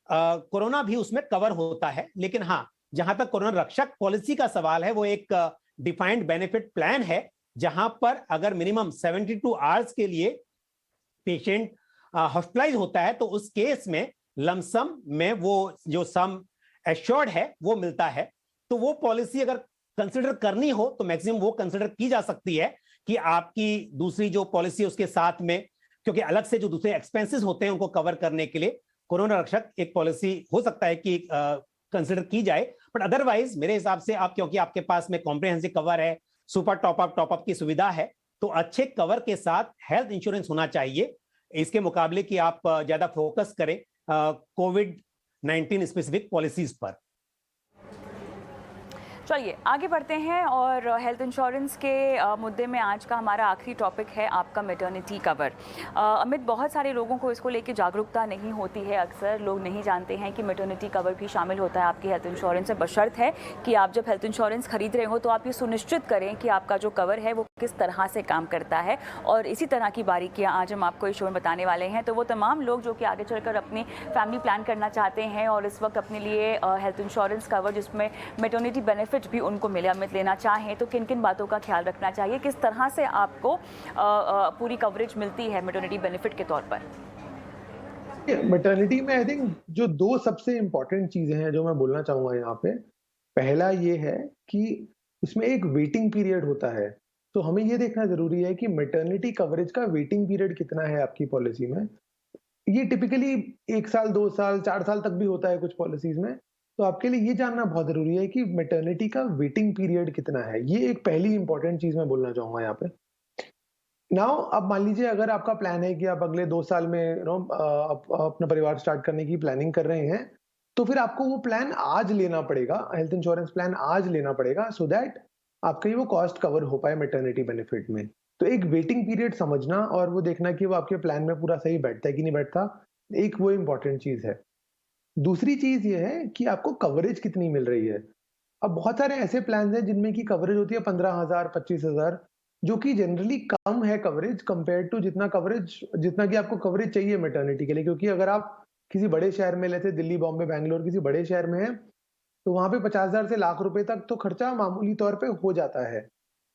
कोरोना भी उसमें कवर होता है। लेकिन हाँ, जहां तक कोरोना रक्षक पॉलिसी का सवाल है, वो एक डिफाइंड बेनिफिट प्लान है, जहां पर अगर मिनिमम 72 आवर्स के लिए पेशेंट हॉस्पिटलाइज होता है तो उस केस में लमसम में वो जो सम एश्योर्ड है वो मिलता है, तो वो पॉलिसी अगर कंसिडर करनी हो तो मैक्सिमम वो कंसिडर की जा सकती है कि आपकी दूसरी जो पॉलिसी उसके साथ में, क्योंकि अलग से जो दूसरे एक्सपेंसेस होते हैं उनको कवर करने के लिए कोरोना रक्षक एक पॉलिसी हो सकता है कि कंसिडर की जाए। बट अदरवाइज मेरे हिसाब से आप, क्योंकि आपके पास में कॉम्प्रिहेंसिव कवर है, सुपर टॉप अप की सुविधा है, तो अच्छे कवर के साथ हेल्थ इंश्योरेंस होना चाहिए, इसके मुकाबले कि आप ज्यादा फोकस करें कोविड-19 स्पेसिफिक पॉलिसीज पर। चलिए आगे बढ़ते हैं और हेल्थ इंश्योरेंस के मुद्दे में आज का हमारा आखिरी टॉपिक है आपका मैटरनिटी कवर। अमित, बहुत सारे लोगों को इसको लेके जागरूकता नहीं होती है, अक्सर लोग नहीं जानते हैं कि मैटरनिटी कवर भी शामिल होता है आपकी हेल्थ इंश्योरेंस में, बशर्त है कि आप जब हेल्थ इंश्योरेंस खरीद रहे हो तो आप ये सुनिश्चित करें कि आपका जो कवर है वो किस तरह से काम करता है। और इसी तरह की बारीकियाँ आज हम आपको इस शो में बताने वाले हैं। तो वो तमाम लोग जो कि आगे चलकर अपनी फैमिली प्लान करना चाहते हैं और इस वक्त अपने लिए हेल्थ इंश्योरेंस कवर जिसमें मैटरनिटी बेनिफिट भी उनको मिले, अमित, लेना चाहें तो किन किन बातों का ख्याल रखना चाहिए, किस तरह से आपको पूरी कवरेज मिलती है मैटरनिटी बेनिफिट के तौर पर? मैटरनिटी में आई थिंक जो दो सबसे इंपॉर्टेंट चीजें हैं जो मैं बोलना चाहूंगा यहाँ पे, पहला ये है कि उसमें एक वेटिंग पीरियड होता है। तो हमें ये देखना जरूरी है कि मैटरनिटी कवरेज का वेटिंग पीरियड कितना है आपकी पॉलिसी में। ये टिपिकली 1 साल, 2 साल, 4 साल तक भी होता है कुछ पॉलिसीज में। तो आपके लिए ये जानना बहुत जरूरी है कि मैटरनिटी का वेटिंग पीरियड कितना है। ये एक पहली इंपॉर्टेंट चीज मैं बोलना चाहूंगा यहाँ पे। नाउ अब मान लीजिए अगर आपका प्लान है कि आप अगले 2 साल में अपना परिवार स्टार्ट करने की प्लानिंग कर रहे हैं, तो फिर आपको वो प्लान आज लेना पड़ेगा, हेल्थ इंश्योरेंस प्लान आज लेना पड़ेगा, सो दैट आपका ये वो कॉस्ट कवर हो पाए मैटरनिटी बेनिफिट में। तो एक वेटिंग पीरियड समझना और वो देखना कि वो आपके प्लान में पूरा सही बैठता है कि नहीं बैठता, एक वो इंपॉर्टेंट चीज है। दूसरी चीज ये है कि आपको कवरेज कितनी मिल रही है। अब बहुत सारे ऐसे प्लान हैं जिनमें की कवरेज होती है 15,000, 25,000, जो कि जनरली कम है कवरेज कंपेयर टू जितना कि आपको कवरेज चाहिए मैटरनिटी के लिए। क्योंकि अगर आप किसी बड़े शहर में, लेते दिल्ली, बॉम्बे, बैंगलोर, किसी बड़े शहर में है, तो वहां पे 50,000 से लाख रुपए तक तो खर्चा मामूली तौर पे हो जाता है।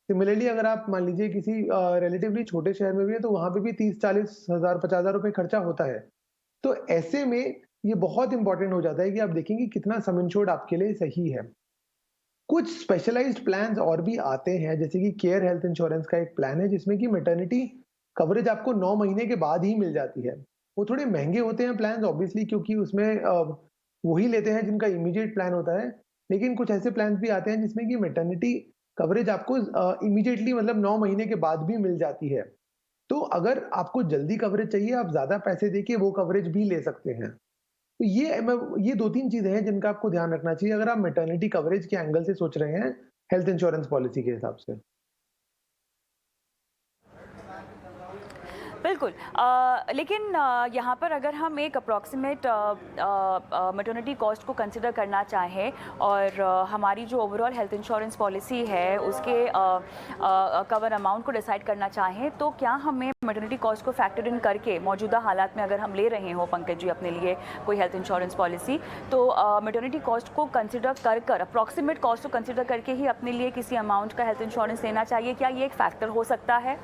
सिमिलरली अगर आप मान लीजिए किसी रिलेटिवली छोटे शहर में भी है, तो वहां पे भी 30-40,000, 50,000 रुपए खर्चा होता है। तो ऐसे में ये बहुत इंपॉर्टेंट हो जाता है कि आप देखेंगे कितना सम इंश्योर्ड आपके लिए सही है। कुछ स्पेशलाइज्ड प्लान्स और भी आते हैं, जैसे कि केयर हेल्थ इंश्योरेंस का एक प्लान है जिसमें कि मैटरनिटी कवरेज आपको 9 महीने के बाद ही मिल जाती है। वो थोड़े महंगे होते हैं प्लान्स ऑब्वियसली, क्योंकि उसमें वही लेते हैं जिनका इमीडिएट प्लान होता है। लेकिन कुछ ऐसे प्लान्स भी आते हैं जिसमें कि मैटरनिटी कवरेज आपको इमीडिएटली मतलब 9 महीने के बाद भी मिल जाती है। तो अगर आपको जल्दी कवरेज चाहिए, आप ज्यादा पैसे देके वो कवरेज भी ले सकते हैं। तो ये 2-3 चीजें हैं जिनका आपको ध्यान रखना चाहिए अगर आप मैटरनिटी कवरेज के एंगल से सोच रहे हैं हेल्थ इंश्योरेंस पॉलिसी के हिसाब से। बिल्कुल। लेकिन यहाँ पर अगर हम एक अप्रॉक्सीमेट मैटरनिटी कॉस्ट को कंसिडर करना चाहें और हमारी जो ओवरऑल हेल्थ इंश्योरेंस पॉलिसी है उसके कवर अमाउंट को डिसाइड करना चाहें, तो क्या हमें मैटरनिटी कॉस्ट को फैक्टर इन करके मौजूदा हालात में अगर हम ले रहे हो पंकज जी अपने लिए कोई हेल्थ इंश्योरेंस पॉलिसी, तो मैटरनिटी कॉस्ट को कंसिडर कर अप्रॉक्सीमेट कॉस्ट को कंसिडर करके ही अपने लिए किसी अमाउंट का हेल्थ इंश्योरेंस लेना चाहिए? क्या ये एक फैक्टर हो सकता है?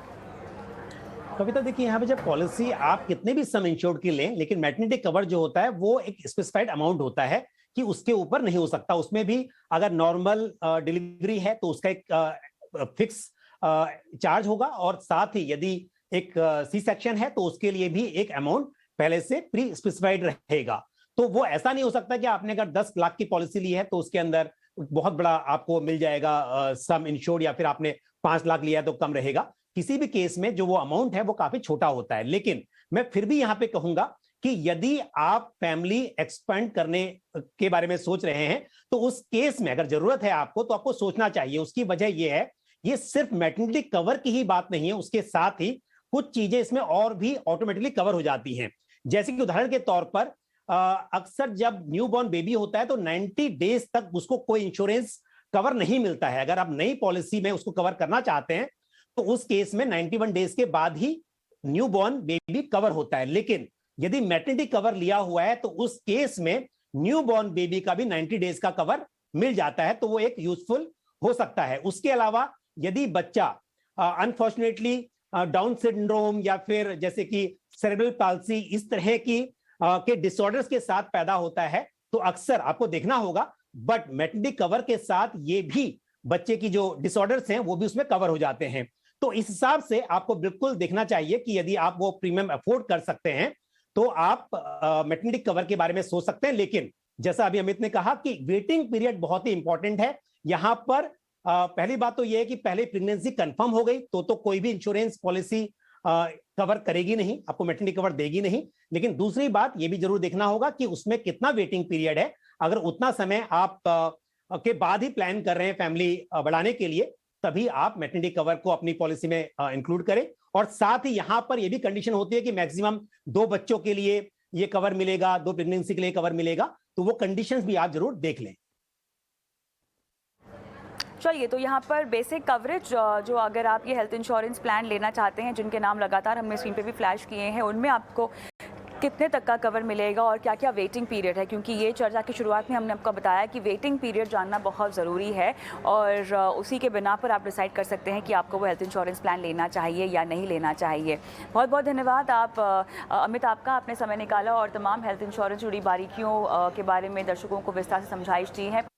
कविता, देखिए यहाँ पे जब पॉलिसी आप कितने भी सम इंश्योर्ड की लें, लेकिन मैटरनिटी कवर जो होता है वो एक स्पेसिफाइड अमाउंट होता है कि उसके ऊपर नहीं हो सकता। उसमें भी अगर नॉर्मल डिलीवरी है तो उसका एक फिक्स चार्ज होगा, और साथ ही यदि एक सी सेक्शन है तो उसके लिए भी एक अमाउंट पहले से प्री स्पेसिफाइड रहेगा। तो वो ऐसा नहीं हो सकता कि आपने अगर 10 लाख की पॉलिसी ली है तो उसके अंदर बहुत बड़ा आपको मिल जाएगा सम इंश्योर्ड, या फिर आपने 5 लाख लिया है तो कम रहेगा। किसी भी केस में जो वो अमाउंट है वो काफी छोटा होता है। लेकिन मैं फिर भी यहां पे कहूंगा कि यदि आप फैमिली एक्सपेंड करने के बारे में सोच रहे हैं तो उस केस में अगर जरूरत है आपको, तो आपको सोचना चाहिए। उसकी वजह यह है, ये सिर्फ मैटरनिटी कवर की ही बात नहीं है, उसके साथ ही कुछ चीजें इसमें और भी ऑटोमेटिकली कवर हो जाती हैं। जैसे कि उदाहरण के तौर पर अक्सर जब न्यूबॉर्न बेबी होता है तो 90 डेज तक उसको कोई इंश्योरेंस कवर नहीं मिलता है। अगर आप नई पॉलिसी में उसको कवर करना चाहते हैं तो उस केस में 91 डेज के बाद ही न्यूबॉर्न बेबी कवर होता है। लेकिन यदि मैटरनिटी कवर लिया हुआ है तो उस केस में न्यूबॉर्न बेबी का भी 90 डेज का कवर मिल जाता है, तो वो एक यूजफुल हो सकता है। उसके अलावा यदि बच्चा अनफॉर्चुनेटली डाउन सिंड्रोम या फिर जैसे कि सेरेब्रल पाल्सी इस तरह की के डिसऑर्डर्स के साथ पैदा होता है, तो अक्सर आपको देखना होगा, बट मैटरनिटी कवर के साथ ये भी बच्चे की जो डिसऑर्डर्स हैं वो भी उसमें कवर हो जाते हैं। तो इस हिसाब से आपको बिल्कुल देखना चाहिए कि यदि आप वो प्रीमियम अफोर्ड कर सकते हैं तो आप मैटरनिटी कवर के बारे में सोच सकते हैं। लेकिन जैसा अभी अमित ने कहा कि वेटिंग पीरियड बहुत ही इंपॉर्टेंट है। यहां पर पहली बात तो यह है कि पहले प्रेगनेंसी कंफर्म हो गई तो कोई भी इंश्योरेंस पॉलिसी कवर करेगी नहीं, आपको मैटरनिटी कवर देगी नहीं। लेकिन दूसरी बात यह भी जरूर देखना होगा कि उसमें कितना वेटिंग पीरियड है। अगर उतना समय आप के बाद ही प्लान कर रहे हैं फैमिली बढ़ाने के लिए, तभी आप मैटरनिटी कवर को अपनी पॉलिसी में इंक्लूड करें। और साथ ही यहां पर यह भी कंडीशन होती है कि मैक्सिमम 2 बच्चों के लिए ये कवर मिलेगा, 2 प्रेगनेंसी के लिए कवर मिलेगा, तो वो कंडीशंस भी आप जरूर देख लें। चलिए, तो यहाँ पर बेसिक कवरेज जो अगर आप ये हेल्थ इंश्योरेंस प्लान लेना चाहते हैं, जिनके नाम लगातार हमने स्क्रीन पे भी फ्लैश किए हैं, उनमें आपको कितने तक का कवर मिलेगा और क्या क्या वेटिंग पीरियड है, क्योंकि ये चर्चा की शुरुआत में हमने आपको बताया कि वेटिंग पीरियड जानना बहुत ज़रूरी है और उसी के बिना पर आप डिसाइड कर सकते हैं कि आपको वो हेल्थ इंश्योरेंस प्लान लेना चाहिए या नहीं लेना चाहिए। बहुत बहुत धन्यवाद अमित आपका, आपने समय निकाला और तमाम हेल्थ इंश्योरेंस जुड़ी बारीकियों के बारे में दर्शकों को विस्तार से समझाइश दी है।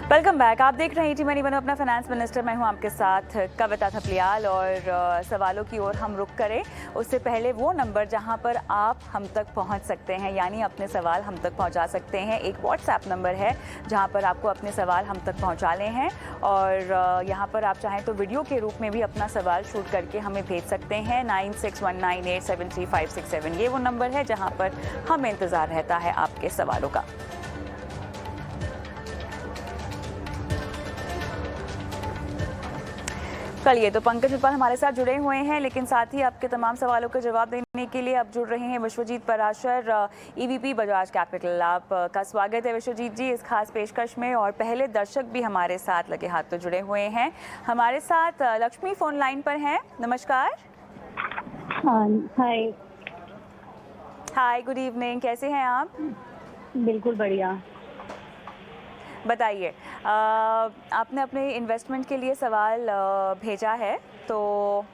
Welcome back. आप देख रहे हैं ईटी मनी बनो अपना फाइनेंस मिनिस्टर। मैं हूं आपके साथ कविता थपलियाल और सवालों की ओर हम रुक करें उससे पहले वो नंबर जहां पर आप हम तक पहुंच सकते हैं, यानी अपने सवाल हम तक पहुंचा सकते हैं। एक व्हाट्सएप नंबर है जहां पर आपको अपने सवाल हम तक पहुंचाने हैं और यहां पर आप चाहें तो वीडियो के रूप में भी अपना सवाल शूट करके हमें भेज सकते हैं। 9619873567 ये वो नंबर है जहाँ पर हमें इंतज़ार रहता है आपके सवालों का। चलिए, तो पंकज उत्पल हमारे साथ जुड़े हुए हैं, लेकिन साथ ही आपके तमाम सवालों के जवाब देने के लिए अब जुड़ रहे हैं विश्वजीत पराशर, ईवीपी बजाज कैपिटल। आपका स्वागत है विश्वजीत जी इस खास पेशकश में। और पहले दर्शक भी हमारे साथ लगे हाथ तो जुड़े हुए हैं। हमारे साथ लक्ष्मी फोन लाइन पर हैं। नमस्कार। हाय। हाय, गुड इवनिंग, कैसे हैं आप? बिल्कुल बढ़िया। बताइए, आपने अपने इन्वेस्टमेंट के लिए सवाल भेजा है, तो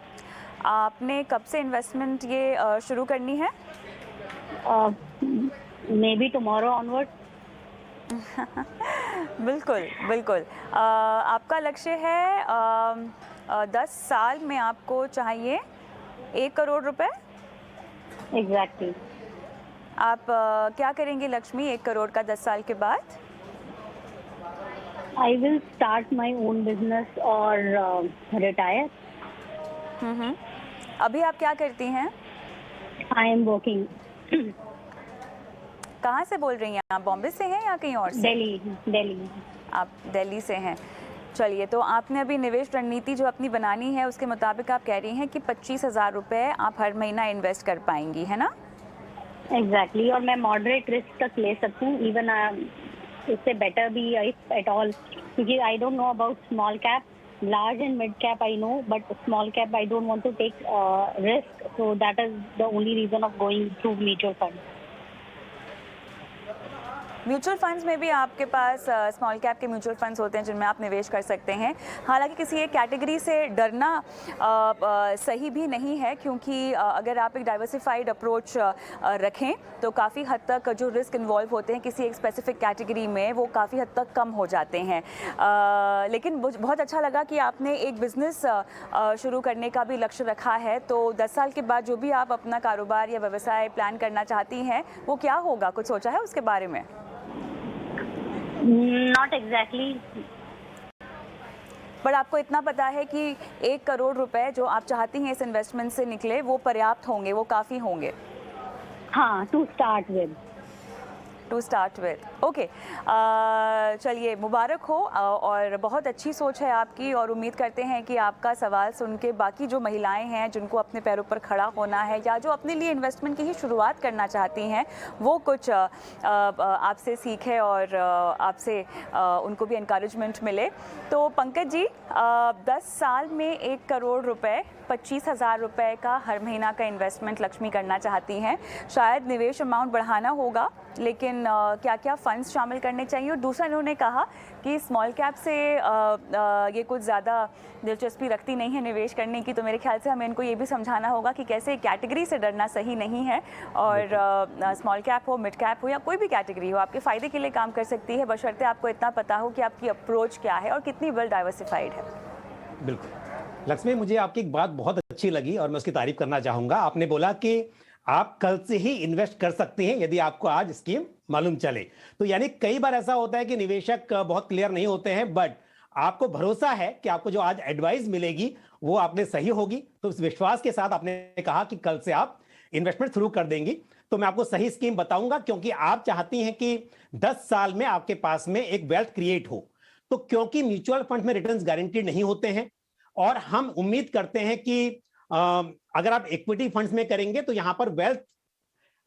आपने कब से इन्वेस्टमेंट ये शुरू करनी है? May be tomorrow onward. बिल्कुल बिल्कुल। आपका लक्ष्य है 10 साल में आपको चाहिए 1 करोड़ रुपए। एग्जैक्टली। आप क्या करेंगे लक्ष्मी 1 करोड़ का 10 साल के बाद? I will start my own business और retire. अभी आप क्या करती हैं? I am working. कहाँ से बोल रही हैं आप? बॉम्बे से हैं या कहीं और से? दिल्ली। आप दिल्ली से हैं। चलिए, तो आपने अभी निवेश रणनीति जो अपनी बनानी है उसके मुताबिक आप कह रही हैं कि 25,000 रुपये आप हर महीना इन्वेस्ट कर पाएंगी, है ना? एग्जैक्टली। और मैं मॉडरेट रिस्क तक ले सकती हूँ, इवन इससे बेटर भी इफ एट ऑल, क्योंकि I don't know about small cap, large and mid cap I know, but small cap I don't want to take risk, so that is the only reason of going through mutual fund. Mutual funds में भी आपके पास small cap के mutual funds होते हैं जिनमें आप निवेश कर सकते हैं। हालांकि किसी एक कैटेगरी से डरना सही भी नहीं है, क्योंकि अगर आप एक डाइवर्सिफाइड अप्रोच रखें तो काफ़ी हद तक जो रिस्क इन्वॉल्व होते हैं किसी एक स्पेसिफिक कैटेगरी में वो काफ़ी हद तक कम हो जाते हैं। लेकिन बहुत अच्छा लगा कि आपने एक बिज़नेस शुरू करने का भी लक्ष्य रखा है। तो 10 साल के बाद जो भी आप अपना कारोबार या व्यवसाय प्लान करना चाहती हैं वो क्या होगा? कुछ सोचा है उसके बारे में? Not exactly. पर आपको इतना पता है कि 1 करोड़ रुपए जो आप चाहती हैं इस इन्वेस्टमेंट से निकले वो पर्याप्त होंगे, वो काफ़ी होंगे? हाँ, टू स्टार्ट विद। ओके, चलिए, मुबारक हो और बहुत अच्छी सोच है आपकी और उम्मीद करते हैं कि आपका सवाल सुन के बाकी जो महिलाएं हैं जिनको अपने पैरों पर खड़ा होना है या जो अपने लिए इन्वेस्टमेंट की ही शुरुआत करना चाहती हैं वो कुछ आपसे सीखें और आपसे उनको भी इनकरेजमेंट मिले। तो पंकज जी, 10 साल में 1 करोड़ रुपए, 25,000 रुपये का हर महीना का इन्वेस्टमेंट लक्ष्मी करना चाहती हैं। शायद निवेश अमाउंट बढ़ाना होगा, लेकिन लेकिन क्या क्या फंड्स शामिल करने चाहिए? और दूसरा इन्होंने कहा कि स्मॉल कैप से ये कुछ ज़्यादा दिलचस्पी रखती नहीं है निवेश करने की, तो मेरे ख्याल से हमें इनको ये भी समझाना होगा कि कैसे कैटेगरी से डरना सही नहीं है, और स्मॉल कैप हो, मिड कैप हो या कोई भी कैटेगरी हो, आपके फ़ायदे के लिए काम कर सकती है, बशर्ते आपको इतना पता हो कि आपकी अप्रोच क्या है और कितनी वेल डाइवर्सिफाइड है। बिल्कुल लक्ष्मी, मुझे आपकी एक बात बहुत अच्छी लगी और मैं उसकी तारीफ करना चाहूंगा। आपने बोला कि आप कल से ही इन्वेस्ट कर सकते हैं यदि आपको आज स्कीम मालूम चले। तो यानी कई बार ऐसा होता है कि निवेशक बहुत क्लियर नहीं होते हैं, बट आपको भरोसा है कि आपको जो आज एडवाइस मिलेगी वो आपने सही होगी, तो इस विश्वास के साथ आपने कहा कि कल से आप इन्वेस्टमेंट शुरू कर देंगी। तो मैं आपको सही स्कीम बताऊंगा, क्योंकि आप चाहती हैं कि 10 साल में आपके पास में एक वेल्थ क्रिएट हो। तो क्योंकि म्यूचुअल फंड में रिटर्न्स गारंटीड नहीं होते हैं और हम उम्मीद करते हैं कि अगर आप इक्विटी फंड्स में करेंगे तो यहां पर वेल्थ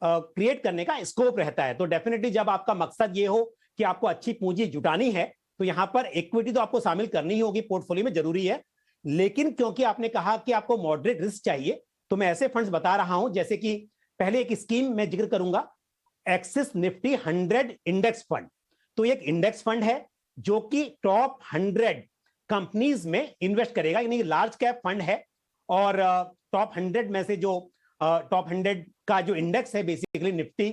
क्रिएट करने का स्कोप रहता है। तो डेफिनेटली जब आपका मकसद ये हो कि आपको अच्छी पूंजी जुटानी है तो यहां पर इक्विटी तो आपको शामिल करनी ही होगी, पोर्टफोलियो में जरूरी है। लेकिन क्योंकि आपने कहा कि आपको मॉडरेट रिस्क चाहिए, तो मैं ऐसे फंड्स बता रहा हूं, जैसे कि पहले एक स्कीम मैं जिक्र करूंगा, एक्सिस निफ्टी 100 इंडेक्स फंड। तो एक इंडेक्स फंड है जो कि टॉप 100 कंपनीज में इन्वेस्ट करेगा, यानी लार्ज कैप फंड है। और टॉप 100 में से जो टॉप 100 का जो इंडेक्स है बेसिकली निफ्टी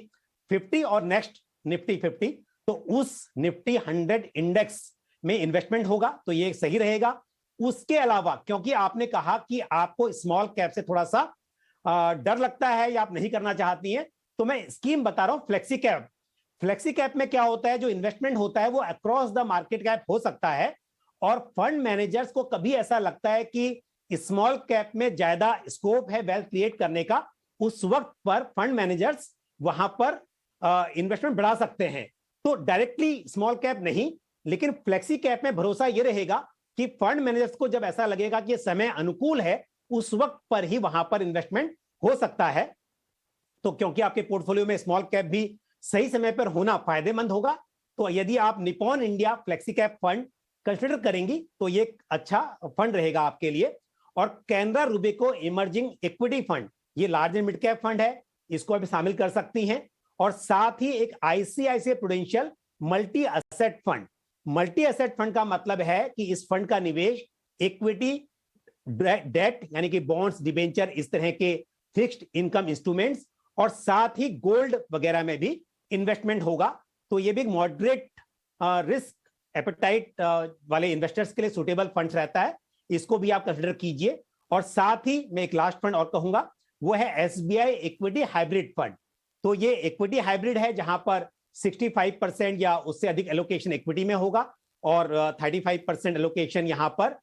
50 और नेक्स्ट निफ्टी 50, तो उस निफ्टी 100 इंडेक्स में इन्वेस्टमेंट होगा, तो ये सही रहेगा। उसके अलावा क्योंकि आपने कहा कि आपको स्मॉल कैप से थोड़ा सा डर लगता है या आप नहीं करना चाहती हैं, तो मैं स्कीम बता रहा हूं फ्लेक्सी कैप। फ्लेक्सी कैप में क्या होता है, जो इन्वेस्टमेंट होता है वो अक्रॉस द मार्केट कैप हो सकता है, और फंड मैनेजर्स को कभी ऐसा लगता है कि स्मॉल कैप में ज्यादा स्कोप है वेल्थ क्रिएट करने का, उस वक्त पर फंड मैनेजर्स वहां पर इन्वेस्टमेंट बढ़ा सकते हैं। तो डायरेक्टली स्मॉल कैप नहीं, लेकिन फ्लेक्सी कैप में भरोसा यह रहेगा कि फंड मैनेजर्स को जब ऐसा लगेगा कि समय अनुकूल है, उस वक्त पर ही वहां पर इन्वेस्टमेंट हो सकता है। तो क्योंकि आपके पोर्टफोलियो में स्मॉल कैप भी सही समय पर होना फायदेमंद होगा, तो यदि आप Nippon India flexi cap fund consider करेंगी तो ये एक अच्छा फंड रहेगा आपके लिए। और Canara Robeco emerging equity fund, ये large and mid cap fund है, इसको आप शामिल कर सकती हैं। और साथ ही एक ICICI prudential multi asset fund. Multi asset fund का मतलब है कि इस फंड का निवेश इक्विटी, डेट यानी कि बॉन्ड्स, डिबेंचर, इस तरह के फिक्स्ड इनकम इंस्ट्रूमेंट्स और साथ ही गोल्ड वगैरह में भी इन्वेस्टमेंट होगा। तो ये भी मॉडरेट रिस्क एपेटाइट वाले इन्वेस्टर्स के लिए सुटेबल फंड रहता है, इसको भी आप कंसिडर कीजिए। और साथ ही मैं एक लास्ट फंड और कहूंगा, वो है एसबीआई इक्विटी हाइब्रिड फंड। तो ये इक्विटी हाइब्रिड है जहां पर 65% या उससे अधिक एलोकेशन इक्विटी में होगा और 35% एलोकेशन यहां पर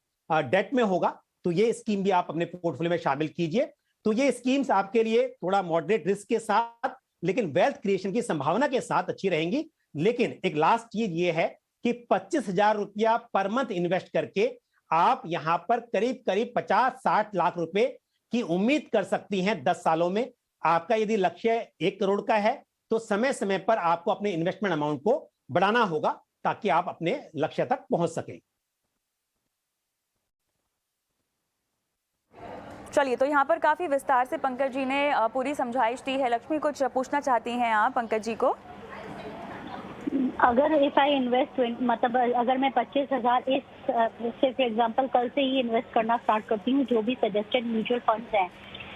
डेट में होगा। तो ये स्कीम भी आप अपने पोर्टफोलियो में शामिल कीजिए। तो ये स्कीम्स आपके लिए थोड़ा मॉडरेट रिस्क के साथ लेकिन वेल्थ क्रिएशन की संभावना के साथ अच्छी रहेंगी। लेकिन एक लास्ट चीज ये है कि 25,000 रुपया पर मंथ इन्वेस्ट करके आप यहां पर करीब करीब 50-60 लाख रुपए की उम्मीद कर सकती हैं 10 सालों में। आपका यदि लक्ष्य 1 करोड़ का है तो समय समय पर आपको अपने इन्वेस्टमेंट अमाउंट को बढ़ाना होगा ताकि आप अपने लक्ष्य तक पहुंच सकें। चलिए, तो यहाँ पर काफी विस्तार से पंकज जी ने पूरी समझाइश दी है। लक्ष्मी, कुछ पूछना चाहती हैं आप पंकज जी को? अगर इफ आई इन्वेस्ट, मतलब अगर मैं 25,000 इस से फॉर एग्जांपल कल से ही इन्वेस्ट करना स्टार्ट करती हूँ जो भी सजेस्टेड म्यूचुअल फंड्स हैं,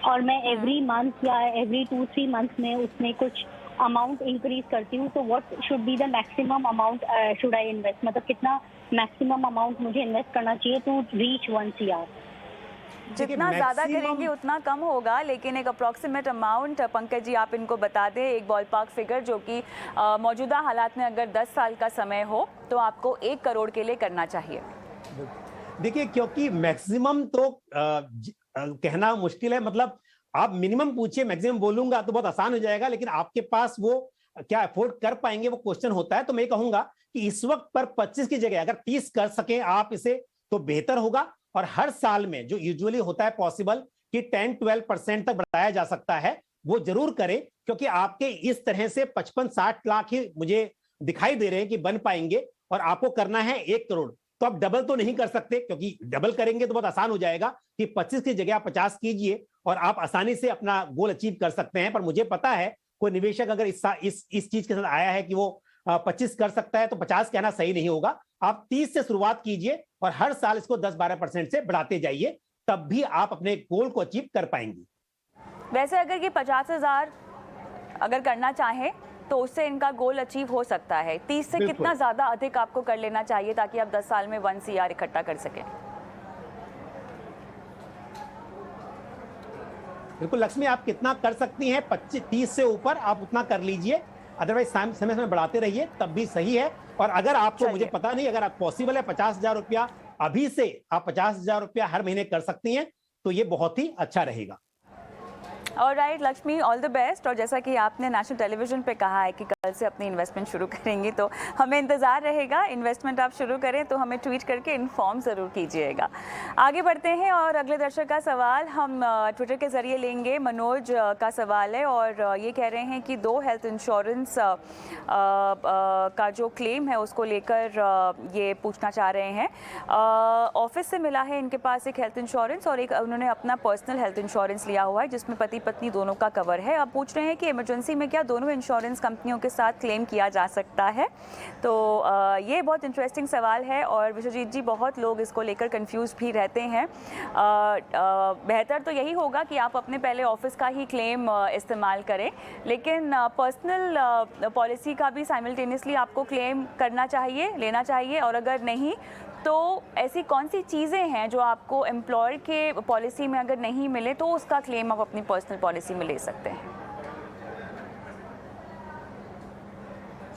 और मैं एवरी मंथ या एवरी 2-3 मंथ्स में उसमें कुछ अमाउंट इंक्रीज करती हूँ, तो what should be the maximum amount should I invest? मतलब कितना मैक्सिमम अमाउंट मुझे इन्वेस्ट करना चाहिए टू रीच 1 CR? जितना ज्यादा करेंगे उतना कम होगा, लेकिन एक अप्रॉक्सीमेट अमाउंट पंकज जी आप इनको बता दें, एक बॉल पार्क फिगर, जो कि मौजूदा हालात में अगर 10 साल का समय हो तो आपको 1 करोड़ के लिए करना चाहिए। देखिए, क्योंकि मैक्सिमम तो कहना मुश्किल है, मतलब आप मिनिमम पूछिए, मैक्सिमम बोलूंगा तो बहुत आसान हो जाएगा, लेकिन आपके पास वो क्या अफोर्ड कर पाएंगे वो क्वेश्चन होता है। तो मैं कहूंगा कि इस वक्त पर 25 की जगह अगर 30 कर सके आप इसे तो बेहतर होगा। और हर साल में जो यूजुअली होता है पॉसिबल कि 10-12% तक बढ़ाया जा सकता है, वो जरूर करें, क्योंकि आपके इस तरह से 55-60 लाख ही मुझे दिखाई दे रहे हैं कि बन पाएंगे और आपको करना है 1 करोड़। तो आप डबल तो नहीं कर सकते, क्योंकि डबल करेंगे तो बहुत आसान हो जाएगा कि 25 की जगह आप 50 कीजिए और आप आसानी से अपना गोल अचीव कर सकते हैं। पर मुझे पता है कोई निवेशक अगर इस चीज के साथ आया है कि वो 25 कर सकता है, तो 50 कहना सही नहीं होगा। आप 30 से शुरुआत कीजिए और हर साल इसको 10-12% से बढ़ाते जाइए, तब भी आप अपने गोल को अचीव कर पाएंगे। वैसे अगर ये 50,000 अगर करना चाहे तो उससे इनका गोल अचीव हो सकता है। 30 से कितना ज्यादा अधिक आपको कर लेना चाहिए ताकि आप 10 साल में 1 CR इकट्ठा कर सकें? बिल्कुल लक्ष्मी, आप कितना कर सकती हैं, 25-30 से ऊपर आप उतना कर लीजिए, अदरवाइज समय समय बढ़ाते रहिए तब भी सही है। और अगर आपको, मुझे पता नहीं, अगर आप पॉसिबल है 50,000 रुपया अभी से आप 50,000 रुपया हर महीने कर सकती हैं, तो ये बहुत ही अच्छा रहेगा। Alright Lakshmi, all the best. और जैसा कि आपने नेशनल टेलीविजन पे कहा है कि कल से अपनी इन्वेस्टमेंट शुरू करेंगी, तो हमें इंतज़ार रहेगा। इन्वेस्टमेंट आप शुरू करें तो हमें ट्वीट करके इन्फॉर्म ज़रूर कीजिएगा। आगे बढ़ते हैं और अगले दर्शक का सवाल हम ट्विटर के ज़रिए लेंगे। मनोज का सवाल है और ये कह रहे हैं कि 2 हेल्थ इंश्योरेंस का जो क्लेम है उसको लेकर ये पूछना चाह रहे हैं। ऑफिस से मिला है इनके पास एक हेल्थ इंश्योरेंस और एक उन्होंने अपना पर्सनल हेल्थ इंश्योरेंस लिया हुआ है जिसमें पति पत्नी दोनों का कवर है। अब पूछ रहे हैं कि इमरजेंसी में क्या दोनों इंश्योरेंस कंपनियों के साथ क्लेम किया जा सकता है? तो ये बहुत इंटरेस्टिंग सवाल है और विश्वजीत जी, बहुत लोग इसको लेकर कंफ्यूज भी रहते हैं। बेहतर तो यही होगा कि आप अपने पहले ऑफिस का ही क्लेम इस्तेमाल करें, लेकिन पर्सनल पॉलिसी का भी साइमल्टेनियसली आपको क्लेम करना चाहिए, लेना चाहिए। और अगर नहीं तो ऐसी कौन सी चीज़ें हैं जो आपको एम्प्लॉयर के पॉलिसी में अगर नहीं मिले तो उसका क्लेम आप अपनी पर्सनल पॉलिसी में ले सकते हैं?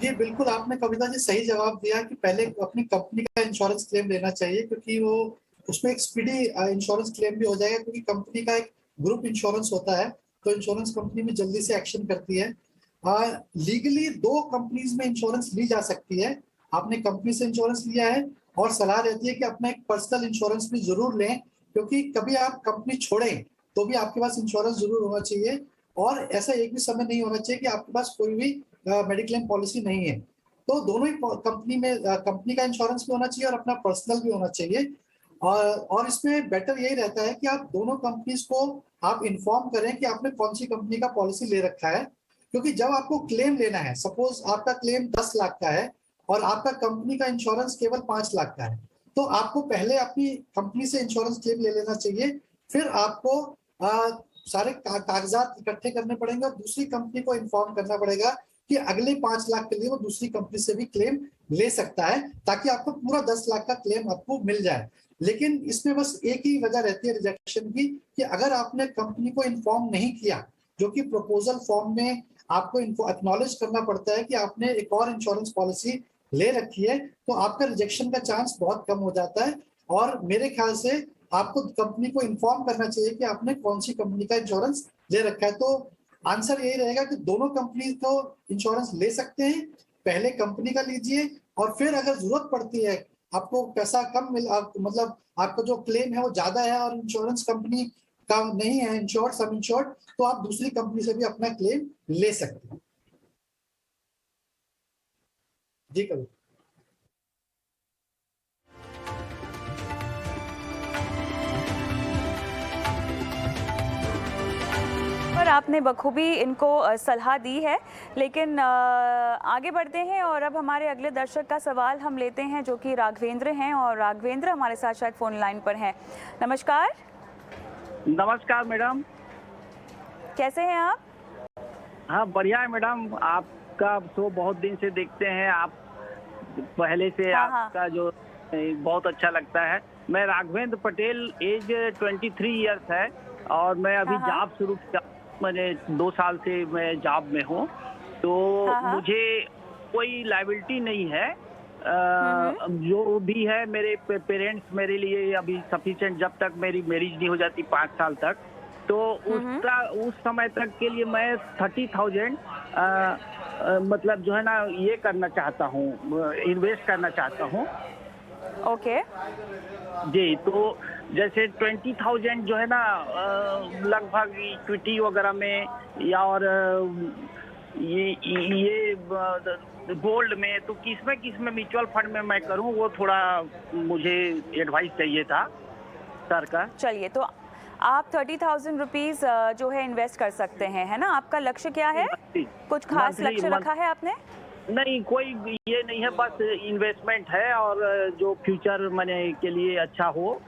जी बिल्कुल, आपने कविता जी सही जवाब दिया कि पहले अपनी कंपनी का इंश्योरेंस क्लेम लेना चाहिए, क्योंकि वो उसमें एक स्पीडी इंश्योरेंस क्लेम भी हो जाएगा, क्योंकि कंपनी का एक ग्रुप इंश्योरेंस होता है तो इंश्योरेंस कंपनी में जल्दी से एक्शन करती है। लीगली 2 कंपनीज में इंश्योरेंस ली जा सकती है। आपने कंपनी से इंश्योरेंस लिया है और सलाह रहती है कि अपना एक पर्सनल इंश्योरेंस भी जरूर लें, क्योंकि कभी आप कंपनी छोड़ें तो भी आपके पास इंश्योरेंस जरूर होना चाहिए। और ऐसा एक भी समय नहीं होना चाहिए कि आपके पास कोई भी मेडिक्लेम पॉलिसी नहीं है। तो दोनों ही कंपनी में कंपनी का इंश्योरेंस भी होना चाहिए और अपना पर्सनल भी होना चाहिए। और इसमें बेटर यही रहता है कि आप दोनों कंपनीज को आप इन्फॉर्म करें कि आपने कौन सी कंपनी का पॉलिसी ले रखा है, क्योंकि जब आपको क्लेम लेना है, सपोज आपका क्लेम 10 लाख का है और आपका कंपनी का इंश्योरेंस केवल 5 लाख का है, तो आपको पहले अपनी कंपनी से इंश्योरेंस क्लेम ले लेना चाहिए। फिर आपको सारे कागजात इकट्ठे करने पड़ेंगे और दूसरी कंपनी को इन्फॉर्म करना पड़ेगा कि अगले 5 लाख के लिए वो दूसरी कंपनी से भी क्लेम ले सकता है, ताकि आपको पूरा 10 लाख का क्लेम आपको मिल जाए। लेकिन इसमें बस एक ही वजह रहती है रिजेक्शन की, कि अगर आपने कंपनी को इन्फॉर्म नहीं किया, जो कि प्रपोजल फॉर्म में आपको एक्नॉलेज करना पड़ता है कि आपने एक और इंश्योरेंस पॉलिसी ले रखी है, तो आपका रिजेक्शन का चांस बहुत कम हो जाता है। और मेरे ख्याल से आपको कंपनी को इन्फॉर्म करना चाहिए कि आपने कौन सी कंपनी का इंश्योरेंस ले रखा है। तो आंसर यही रहेगा कि दोनों कंपनी को इंश्योरेंस ले सकते हैं, पहले कंपनी का लीजिए और फिर अगर जरूरत पड़ती है, आपको पैसा कम मतलब आपका जो क्लेम है वो ज्यादा है और इंश्योरेंस कंपनी का नहीं है इंश्योर्ड, सम इंश्योर्ड, तो आप दूसरी कंपनी से भी अपना क्लेम ले सकते हैं। जी कभी पर आपने बखूबी इनको सलाह दी है। लेकिन आगे बढ़ते हैं और अब हमारे अगले दर्शक का सवाल हम लेते हैं, जो कि राघवेंद्र हैं। और राघवेंद्र हमारे साथ शायद फोन लाइन पर हैं। नमस्कार। नमस्कार मैडम, कैसे हैं आप? हाँ बढ़िया है मैडम, आपका शो बहुत दिन से देखते हैं, आप पहले से आपका जो बहुत अच्छा लगता है। मैं राघवेंद्र पटेल, एज 23 इयर्स है और मैं अभी जॉब शुरू किया, मैंने 2 साल से मैं जॉब में हूँ। तो मुझे कोई लायबिलिटी नहीं है, जो भी है मेरे पेरेंट्स मेरे लिए अभी सफिशिएंट, जब तक मेरी मैरिज नहीं हो जाती 5 साल तक, तो उस समय तक के लिए मैं 30,000 मतलब जो है ना ये करना चाहता हूँ, इन्वेस्ट करना चाहता हूँ। ओके जी, तो जैसे 20,000 जो है ना लगभग इक्विटी वगैरह में या और ये गोल्ड में, तो किसमें म्यूचुअल फंड में मैं करूं, वो थोड़ा मुझे एडवाइस चाहिए था सर का। चलिए, तो आप 30,000 रुपीज़ जो है इन्वेस्ट कर सकते हैं, है ना? आपका लक्ष्य क्या है? कुछ खास लक्ष्य रखा है आपने? नहीं, कोई ये नहीं है, बस इन्वेस्टमेंट है और जो फ्यूचर मनी के लिए अच्छा हो।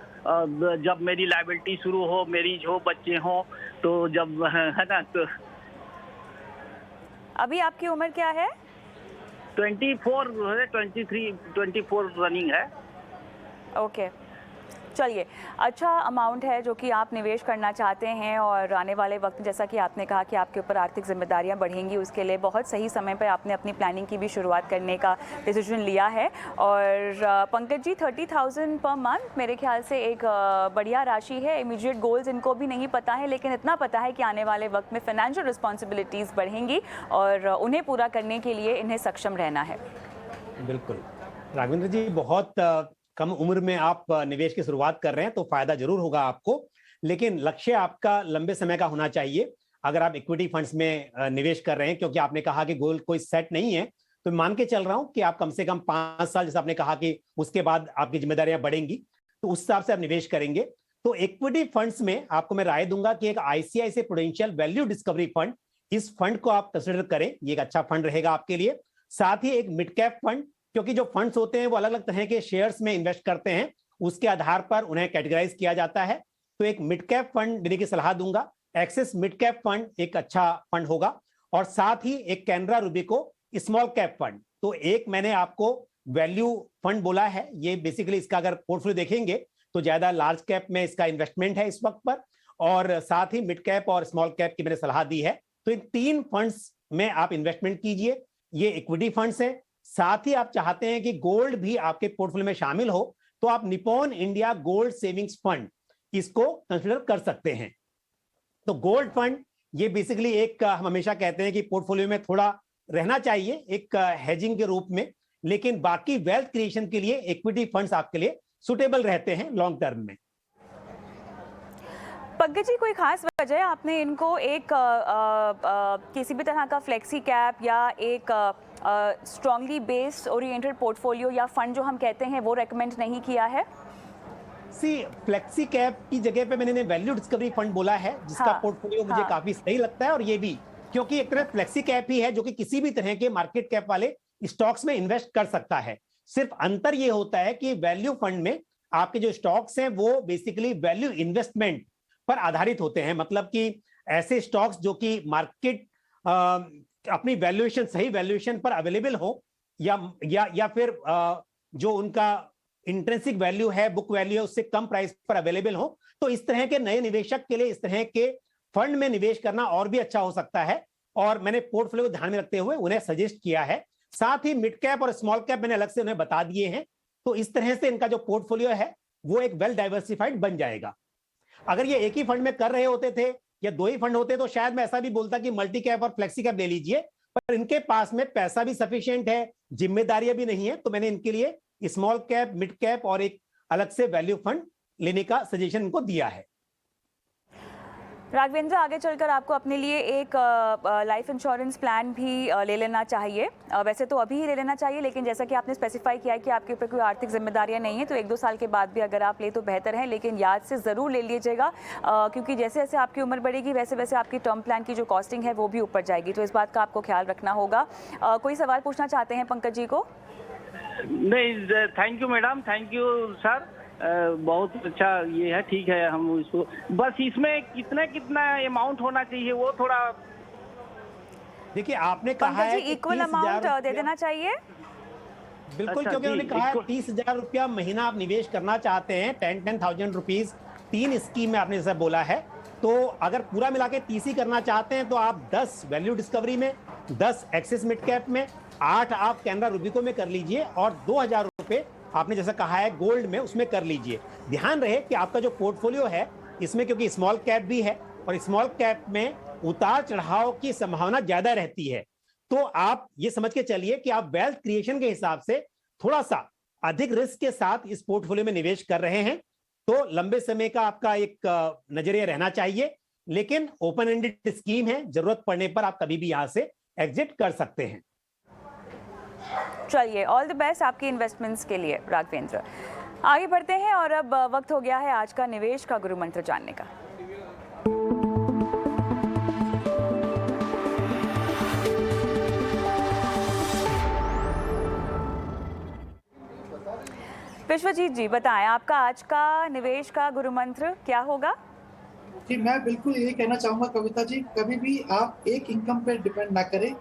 जब मेरी लायबिलिटी शुरू हो, मेरी जो बच्चे हों, तो जब है ना, तो अभी आपकी उम्र क्या है? 24 है, 24 रनिंग है। ओके, चलिए, अच्छा अमाउंट है जो कि आप निवेश करना चाहते हैं और आने वाले वक्त जैसा कि आपने कहा कि आपके ऊपर आर्थिक जिम्मेदारियां बढ़ेंगी, उसके लिए बहुत सही समय पर आपने अपनी प्लानिंग की भी शुरुआत करने का डिसीजन लिया है। और पंकज जी, 30,000 पर मंथ मेरे ख्याल से एक बढ़िया राशि है। इमीडिएट गोल्स इनको भी नहीं पता है, लेकिन इतना पता है कि आने वाले वक्त में फाइनेंशियल रिस्पॉन्सिबिलिटीज़ बढ़ेंगी और उन्हें पूरा करने के लिए इन्हें सक्षम रहना है। बिल्कुल राघवेंद्र जी, बहुत कम उम्र में आप निवेश की शुरुआत कर रहे हैं तो फायदा जरूर होगा आपको, लेकिन लक्ष्य आपका लंबे समय का होना चाहिए। अगर आप इक्विटी फंड्स में निवेश कर रहे हैं, क्योंकि आपने कहा कि गोल कोई सेट नहीं है, तो मान के चल रहा हूं कि आप कम से कम 5 साल, जैसे आपने कहा कि उसके बाद आपकी जिम्मेदारियां बढ़ेंगी, तो उस हिसाब से आप निवेश करेंगे। तो इक्विटी फंड्स में आपको मैं राय दूंगा कि एक ICICI prudential value discovery fund, इस फंड को आप कंसिडर करें, ये एक अच्छा फंड रहेगा आपके लिए। साथ ही एक मिड कैप फंड, क्योंकि जो फंड्स होते हैं वो अलग अलग तरह के शेयर्स में इन्वेस्ट करते हैं, उसके आधार पर उन्हें कैटेगराइज किया जाता है। तो एक मिड कैप फंड देने की सलाह दूंगा। एक्सिस मिड कैप फंड एक अच्छा फंड होगा, और साथ ही एक कैनरा रूबिको स्मॉल कैप फंड। तो एक मैंने आपको वैल्यू फंड बोला है, ये बेसिकली इसका अगर पोर्टफोलियो देखेंगे तो ज्यादा लार्ज कैप में इसका इन्वेस्टमेंट है इस वक्त पर, और साथ ही मिड कैप और स्मॉल कैप की मैंने सलाह दी है। तो इन 3 फंड्स में आप इन्वेस्टमेंट कीजिए। ये इक्विटी फंड्स है। साथ ही आप चाहते हैं कि गोल्ड भी आपके पोर्टफोलियो में शामिल हो, तो आप Nippon India gold savings fund इसको कंसिडर कर सकते हैं। तो गोल्ड फंड ये बेसिकली एक, हम हमेशा कहते हैं कि पोर्टफोलियो में थोड़ा रहना चाहिए एक हेजिंग के रूप में, लेकिन बाकी वेल्थ क्रिएशन के लिए इक्विटी फंड्स आपके लिए सुटेबल रहते हैं लॉन्ग टर्म में। पंकज जी, कोई खास वजह आपने इनको एक किसी भी तरह का फ्लेक्सी कैप या एक स्ट्रांगली बेस्ड ओरिएंटेड पोर्टफोलियो या फंड जो हम कहते हैं वो रेकमेंड नहीं किया है? फ्लेक्सी कैप की जगह पे मैंने वैल्यू डिस्कवरी फंड बोला है, जिसका पोर्टफोलियो मुझे काफी सही लगता है। और ये भी क्योंकि एक तरह फ्लेक्सी कैप ही है जो कि किसी भी तरह के मार्केट कैप वाले स्टॉक्स में इन्वेस्ट कर सकता है। सिर्फ अंतर ये होता है कि वैल्यू फंड में आपके जो स्टॉक्स हैं वो बेसिकली वैल्यू इन्वेस्टमेंट पर आधारित होते हैं, मतलब कि ऐसे स्टॉक्स जो कि मार्केट अपनी वैल्यूएशन, सही वैल्यूएशन पर अवेलेबल हो, या फिर जो उनका इंट्रिंसिक वैल्यू है, बुक वैल्यू है, उससे कम प्राइस पर अवेलेबल हो। तो इस तरह के नए निवेशक के लिए इस तरह के फंड में निवेश करना और भी अच्छा हो सकता है, और मैंने पोर्टफोलियो को ध्यान में रखते हुए उन्हें सजेस्ट किया है। साथ ही मिड कैप और स्मॉल कैप मैंने अलग से उन्हें बता दिए हैं। तो इस तरह से इनका जो पोर्टफोलियो है वो एक वेल डाइवर्सिफाइड बन जाएगा। अगर ये एक ही फंड में कर रहे होते थे या 2 ही फंड होते तो शायद मैं ऐसा भी बोलता कि मल्टी कैप और फ्लेक्सी कैप ले लीजिए, पर इनके पास में पैसा भी सफिशिएंट है, जिम्मेदारियां भी नहीं है, तो मैंने इनके लिए स्मॉल कैप, मिड कैप और एक अलग से वैल्यू फंड लेने का सजेशन इनको दिया है। राघवेंद्र, आगे चलकर आपको अपने लिए एक लाइफ इंश्योरेंस प्लान भी ले लेना चाहिए। वैसे तो अभी ही ले लेना चाहिए, लेकिन जैसा कि आपने स्पेसिफाई किया है कि आपके ऊपर कोई आर्थिक जिम्मेदारियां नहीं है, तो 1-2 साल के बाद भी अगर आप ले तो बेहतर है, लेकिन याद से ज़रूर ले लीजिएगा, क्योंकि जैसे जैसे आपकी उम्र बढ़ेगी वैसे वैसे आपकी टर्म प्लान की जो कॉस्टिंग है वो भी ऊपर जाएगी, तो इस बात का आपको ख्याल रखना होगा। कोई सवाल पूछना चाहते हैं पंकज जी को? नहीं, thank you madam, thank you sir, बहुत अच्छा ये है, ठीक है। हम इसको बस इसमें कितना अमाउंट होना चाहिए वो थोड़ा देखिए, आपने कहा है कि इक्वल अमाउंट दे देना चाहिए। बिल्कुल, अच्छा, क्योंकि उन्होंने कहा 30,000 रुपया महीना आप निवेश करना चाहते हैं, 10,000 रुपीज 3 स्कीम में आपने जैसा बोला है। तो अगर पूरा मिला के 30 ही करना चाहते हैं तो आप 10 वैल्यू डिस्कवरी में, 10 एक्सिस मिड कैप में, 8 आप कैनरा रूबिको में कर लीजिए, और 2,000 रुपए आपने जैसा कहा है गोल्ड में उसमें कर लीजिए। ध्यान रहे कि आपका जो पोर्टफोलियो है इसमें, क्योंकि स्मॉल कैप भी है और स्मॉल कैप में उतार चढ़ाव की संभावना ज्यादा रहती है, तो आप ये समझ के चलिए कि आप वेल्थ क्रिएशन के हिसाब से थोड़ा सा अधिक रिस्क के साथ इस पोर्टफोलियो में निवेश कर रहे हैं। तो लंबे समय का आपका एक नजरिया रहना चाहिए, लेकिन ओपन एंडेड स्कीम है, जरूरत पड़ने पर आप कभी भी यहां से एग्जिट कर सकते हैं। चलिए, ऑल द बेस्ट आपकी इन्वेस्टमेंट्स के लिए राघवेंद्र। आगे बढ़ते हैं और अब वक्त हो गया है आज का निवेश का गुरु मंत्र जानने का। विश्वजीत जी बताएं, आपका आज का निवेश का गुरु मंत्र क्या होगा? जी, मैं बिल्कुल यही कहना चाहूँगा कविता जी, कभी भी आप एक इनकम पे डिपेंड ना करें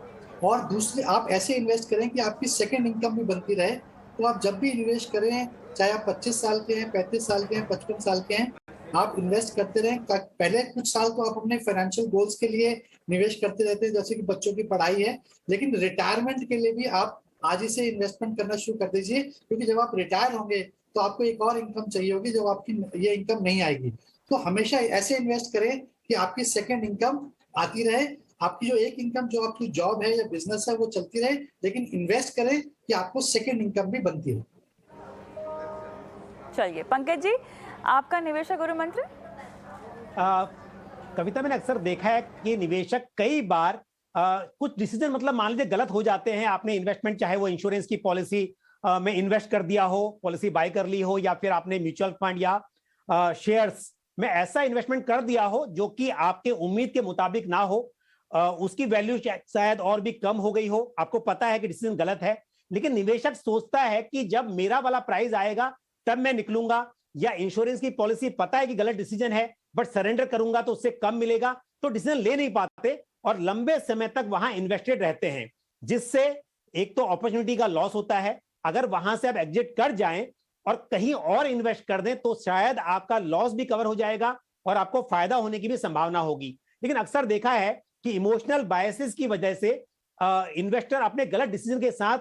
और दूसरे आप ऐसे इन्वेस्ट करें कि आपकी सेकंड इनकम भी बनती रहे। तो आप जब भी इन्वेस्ट करें, चाहे आप 25 साल के हैं, 35 साल के हैं, 55 साल के हैं, आप इन्वेस्ट करते रहें। पहले कुछ साल तो आप अपने फाइनेंशियल गोल्स के लिए निवेश करते रहते हैं, जैसे कि बच्चों की पढ़ाई है, लेकिन रिटायरमेंट के लिए भी आप आज ही से इन्वेस्टमेंट करना शुरू कर दीजिए, क्योंकि जब आप रिटायर होंगे तो आपको एक और इनकम चाहिए होगी, जब आपकी ये इनकम नहीं आएगी। तो हमेशा ऐसे इन्वेस्ट करें कि आपकी सेकंड इनकम आती रहे, आपकी जो एक इनकम जो आपकी जॉब है या बिजनेस है वो चलती रहे, लेकिन इन्वेस्ट करें कि आपको सेकंड इनकम भी बनती है। चलिए पंकज जी, आपका निवेश का गुरु मंत्र? कविता, मैंने अक्सर देखा है कि निवेशक कई बार कुछ डिसीजन मतलब मान लीजिए गलत हो जाते हैं। आपने इन्वेस्टमेंट, चाहे वो इंश्योरेंस की पॉलिसी में इन्वेस्ट कर दिया हो, पॉलिसी बाय कर ली हो, या फिर आपने म्यूचुअल फंड या शेयर्स में ऐसा इन्वेस्टमेंट कर दिया हो जो कि आपके उम्मीद के मुताबिक ना हो, उसकी वैल्यू शायद और भी कम हो गई हो। आपको पता है कि डिसीजन गलत है, लेकिन निवेशक सोचता है कि जब मेरा वाला प्राइस आएगा तब मैं निकलूंगा, या इंश्योरेंस की पॉलिसी पता है कि गलत डिसीजन है बट सरेंडर करूंगा तो उससे कम मिलेगा, तो डिसीजन ले नहीं पाते और लंबे समय तक वहां इन्वेस्टेड रहते हैं, जिससे एक तो अपॉर्चुनिटी का लॉस होता है। अगर वहां से आप एग्जिट कर जाएं और कहीं और इन्वेस्ट कर दें तो शायद आपका लॉस भी कवर हो जाएगा और आपको फायदा होने की भी संभावना होगी। लेकिन अक्सर देखा है कि इमोशनल बायसेस की वजह से इन्वेस्टर अपने गलत डिसीजन के साथ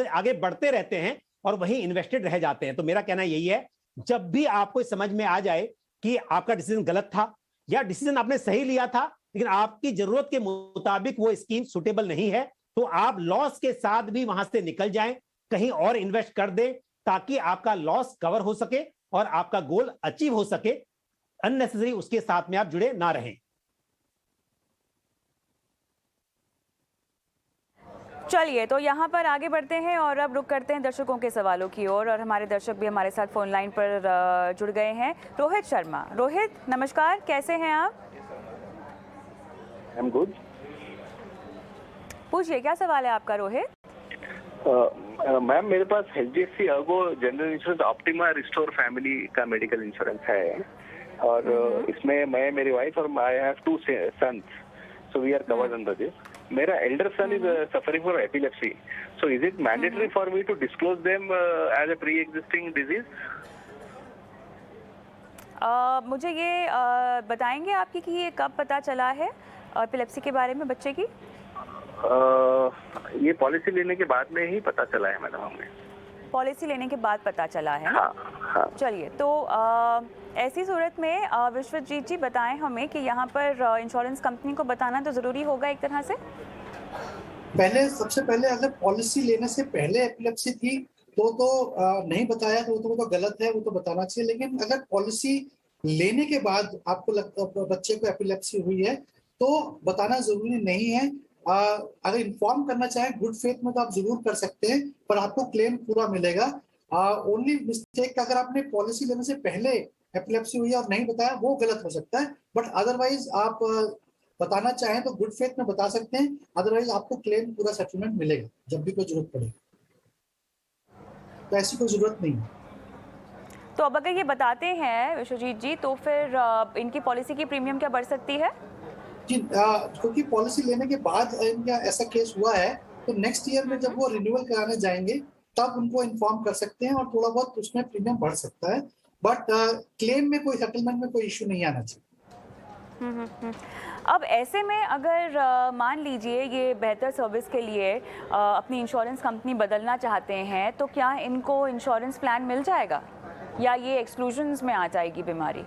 आगे बढ़ते रहते हैं और वहीं इन्वेस्टेड रह जाते हैं। तो मेरा कहना यही है, जब भी आपको समझ में आ जाए कि आपका डिसीजन गलत था या डिसीजन आपने सही लिया था लेकिन आपकी जरूरत के मुताबिक वो स्कीम सुटेबल नहीं है, तो आप लॉस के साथ भी वहां से निकल जाएं, कहीं और इन्वेस्ट कर दें ताकि आपका लॉस कवर हो सके और आपका गोल अचीव हो सके। अननेसेसरी उसके साथ में आप जुड़े ना रहें। चलिए, तो यहाँ पर आगे बढ़ते हैं और अब रुक करते हैं दर्शकों के सवालों की ओर, और हमारे दर्शक भी हमारे साथ फोन लाइन पर जुड़ गए हैं। रोहित शर्मा, रोहित नमस्कार, कैसे हैं आप? I am good. पूछिए, क्या सवाल है आपका रोहित? मैम, मेरे पास HDFC ergo general insurance optima restore family का मेडिकल इंश्योरेंस है, और इसमें मैं, मेरी वाइफ और I have 2 sons, so we are covered under this. मेरा elder son is suffering from epilepsy, so is it mandatory for me to disclose them as a pre existing disease? मुझे ये बताएंगे आपकी कि ये कब पता चला है एपिलेप्सी के बारे में बच्चे की? ये पॉलिसी लेने के बाद में ही पता चला है मैडम हमें। पॉलिसी लेने के बाद पता चला है? हाँ, हाँ। चलिए, तो ऐसी सूरत में विश्वजीत जी बताएं हमें कि यहाँ पर इंश्योरेंस कंपनी को बताना तो ज़रूरी होगा एक तरह से? सबसे पहले अगर पॉलिसी लेने से पहले एपिलेप्सी थी तो नहीं बताया तो वो तो गलत है, वो तो बताना चाहिए। लेकिन अगर पॉलिसी लेने के बाद आपको लगता बच्चे को एपिलेप्सी हुई है तो बताना जरूरी नहीं है। अगर इन्फॉर्म करना चाहें गुड फेथ में तो आप जरूर कर सकते हैं, पर आपको क्लेम पूरा मिलेगा। ओनली मिस्टेक, अगर आपने पॉलिसी लेने से पहले एपिलेप्सी हुई और नहीं बताया वो गलत हो सकता है, बट अदरवाइज आप बताना चाहें तो गुड फेथ में बता सकते हैं, अदरवाइज आपको क्लेम पूरा सेटलमेंट मिलेगा जब भी कोई जरूरत पड़े, तो ऐसी कोई जरूरत नहीं है। तो अब अगर ये बताते हैं विश्वजीत जी तो फिर इनकी पॉलिसी की प्रीमियम क्या बढ़ सकती है? जी, क्योंकि पॉलिसी लेने के बाद इनका ऐसा केस हुआ है तो नेक्स्ट ईयर में जब वो रिन्यूअल कराने जाएंगे तब उनको इन्फॉर्म कर सकते हैं और थोड़ा बहुत उसमें प्रीमियम बढ़ सकता है, बट क्लेम में कोई सेटलमेंट में कोई इश्यू नहीं आना चाहिए। अब ऐसे में अगर मान लीजिए ये बेहतर सर्विस के लिए अपनी इंश्योरेंस कंपनी बदलना चाहते हैं तो क्या इनको इंश्योरेंस प्लान मिल जाएगा या ये एक्सक्लूजन्स में आ जाएगी बीमारी?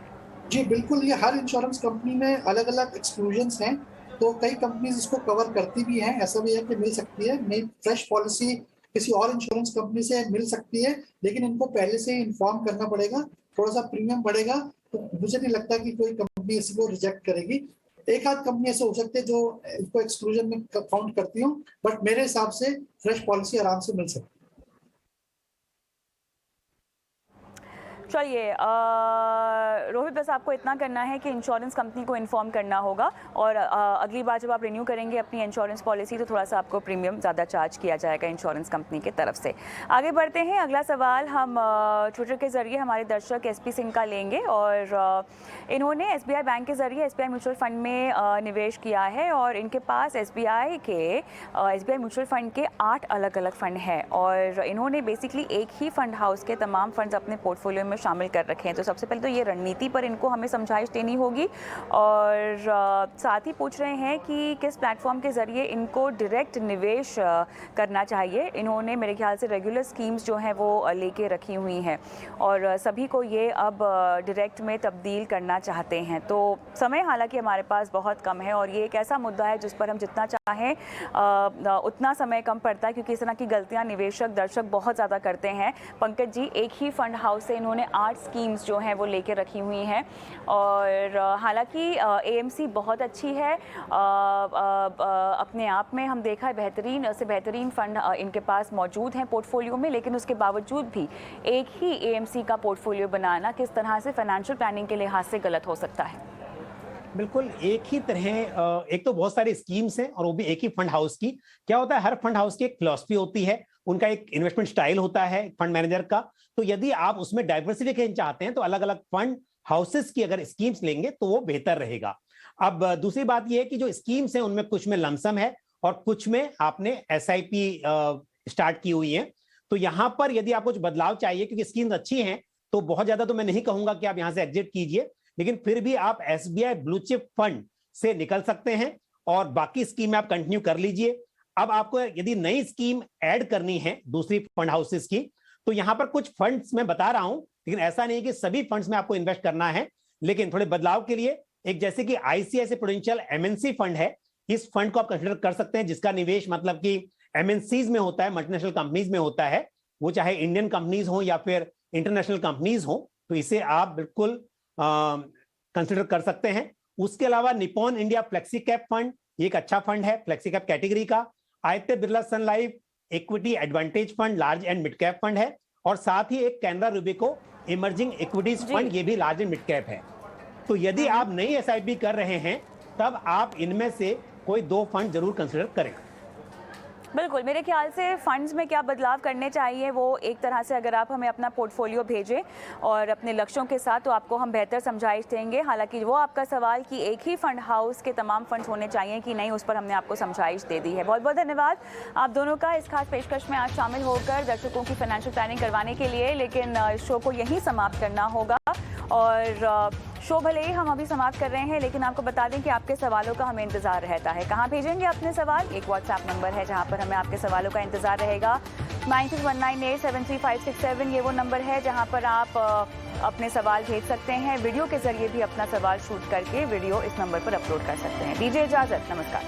जी बिल्कुल, ये हर इंश्योरेंस कंपनी में अलग अलग एक्सक्लूजन्स हैं, तो कई कंपनीज इसको कवर करती भी हैं, ऐसा भी है कि मिल सकती है। नई फ्रेश पॉलिसी किसी और इंश्योरेंस कंपनी से मिल सकती है, लेकिन इनको पहले से ही इन्फॉर्म करना पड़ेगा, थोड़ा सा प्रीमियम बढ़ेगा। तो मुझे नहीं लगता कि कोई कंपनी इसको रिजेक्ट करेगी। एक आध कंपनी ऐसे हो सकते हैं जो इसको एक्सक्लूजन में काउंट करती हूँ, बट मेरे हिसाब से फ्रेश पॉलिसी आराम से मिल सकती है। चलिए रोहित, बस आपको इतना करना है कि इंश्योरेंस कंपनी को इन्फॉर्म करना होगा और अगली बार जब आप रिन्यू करेंगे अपनी इंश्योरेंस पॉलिसी तो थोड़ा सा आपको प्रीमियम ज़्यादा चार्ज किया जाएगा इंश्योरेंस कंपनी की तरफ से। आगे बढ़ते हैं, अगला सवाल हम ट्विटर के ज़रिए हमारे दर्शक SP सिंह का लेंगे और इन्होंने SBI बैंक के ज़रिए SBI म्यूचुअल फंड में निवेश किया है और इनके पास SBI म्यूचुअल फंड के 8 अलग अलग फंड हैं और इन्होंने बेसिकली एक ही फंड हाउस के तमाम फंड्स अपने पोर्टफोलियो में शामिल कर रखे हैं। तो सबसे पहले तो ये रणनीति पर इनको हमें समझाइश देनी होगी और साथ ही पूछ रहे हैं कि किस प्लेटफॉर्म के ज़रिए इनको डायरेक्ट निवेश करना चाहिए। इन्होंने मेरे ख्याल से रेगुलर स्कीम्स जो हैं वो लेके रखी हुई हैं और सभी को ये अब डायरेक्ट में तब्दील करना चाहते हैं। तो समय हालांकि हमारे पास बहुत कम है और ये एक ऐसा मुद्दा है जिस पर हम जितना चाहें उतना समय कम पड़ता है क्योंकि इस तरह की गलतियाँ निवेशक दर्शक बहुत ज़्यादा करते हैं। पंकज जी, एक ही फंड हाउस से इन्होंने 8 स्कीम्स जो हैं वो लेके रखी हुई हैं और हालांकि AMC बहुत अच्छी है अपने आप में, हम देखा है बेहतरीन से बेहतरीन फंड इनके पास मौजूद हैं पोर्टफोलियो में, लेकिन उसके बावजूद भी एक ही AMC का पोर्टफोलियो बनाना किस तरह से फाइनेंशियल प्लानिंग के लिहाज से गलत हो सकता है? बिल्कुल एक ही तरह, एक तो बहुत सारी स्कीम्स हैं और वो भी एक ही फंड हाउस की। क्या होता है, हर फंड हाउस की एक फिलॉसफी होती है, उनका एक इन्वेस्टमेंट स्टाइल होता है फंड मैनेजर का। तो यदि आप उसमें डाइवर्सिफिकेशन चाहते हैं तो अलग अलग फंड हाउसेस की अगर स्कीम्स लेंगे तो वो बेहतर रहेगा। अब दूसरी बात यह है कि जो स्कीम्स हैं उनमें कुछ में लमसम है और कुछ में आपने SIP स्टार्ट की हुई है। तो यहां पर यदि आपको कुछ बदलाव चाहिए, क्योंकि स्कीम्स अच्छी हैं, तो बहुत ज्यादा तो मैं नहीं कहूंगा कि आप यहां से एग्जिट कीजिए, लेकिन फिर भी आप SBI ब्लू चिप फंड से निकल सकते हैं और बाकी स्कीम आप कंटिन्यू कर लीजिए। अब आपको यदि नई स्कीम ऐड करनी है दूसरी फंड हाउसेस की, तो यहां पर कुछ फंड्स मैं बता रहा हूं, लेकिन ऐसा नहीं है कि सभी फंड्स में आपको इन्वेस्ट करना है, लेकिन थोड़े बदलाव के लिए एक जैसे कि ICICI प्रूडेंशियल MNC फंड है, इस फंड को आप कंसिडर कर सकते हैं, जिसका निवेश मतलब कि MNCs में होता है, मल्टीनेशनल कंपनीज में होता है, वो चाहे इंडियन कंपनीज हो या फिर इंटरनेशनल कंपनीज हो, तो इसे आप बिल्कुल कंसिडर कर सकते हैं। उसके अलावा Nippon India flexi cap fund, ये एक अच्छा फंड है फ्लेक्सी कैप कैटेगरी का। Aditya Birla sun life equity advantage fund large and mid cap fund है और साथ ही एक Canara Robeco emerging equities fund, ये भी लार्ज एंड मिड कैप है। तो यदि आप नई SIP कर रहे हैं तब आप इनमें से कोई 2 फंड जरूर कंसिडर करें। बिल्कुल, मेरे ख्याल से फंड्स में क्या बदलाव करने चाहिए वो एक तरह से अगर आप हमें अपना पोर्टफोलियो भेजें और अपने लक्ष्यों के साथ तो आपको हम बेहतर समझाइश देंगे। हालांकि वो आपका सवाल कि एक ही फंड हाउस के तमाम फंड्स होने चाहिए कि नहीं, उस पर हमने आपको समझाइश दे दी है। बहुत बहुत धन्यवाद आप दोनों का इस खास पेशकश में आज शामिल होकर दर्शकों की फाइनेंशियल प्लानिंग करवाने के लिए। लेकिन इस शो को यहीं समाप्त करना होगा और शो भले ही हम अभी समाप्त कर रहे हैं, लेकिन आपको बता दें कि आपके सवालों का हमें इंतजार रहता है। कहाँ भेजेंगे अपने सवाल? एक WhatsApp नंबर है जहाँ पर हमें आपके सवालों का इंतजार रहेगा। 9619873567 ये वो नंबर है जहाँ पर आप अपने सवाल भेज सकते हैं। वीडियो के जरिए भी अपना सवाल शूट करके वीडियो इस नंबर पर अपलोड कर सकते हैं। दीजिए इजाज़त, नमस्कार।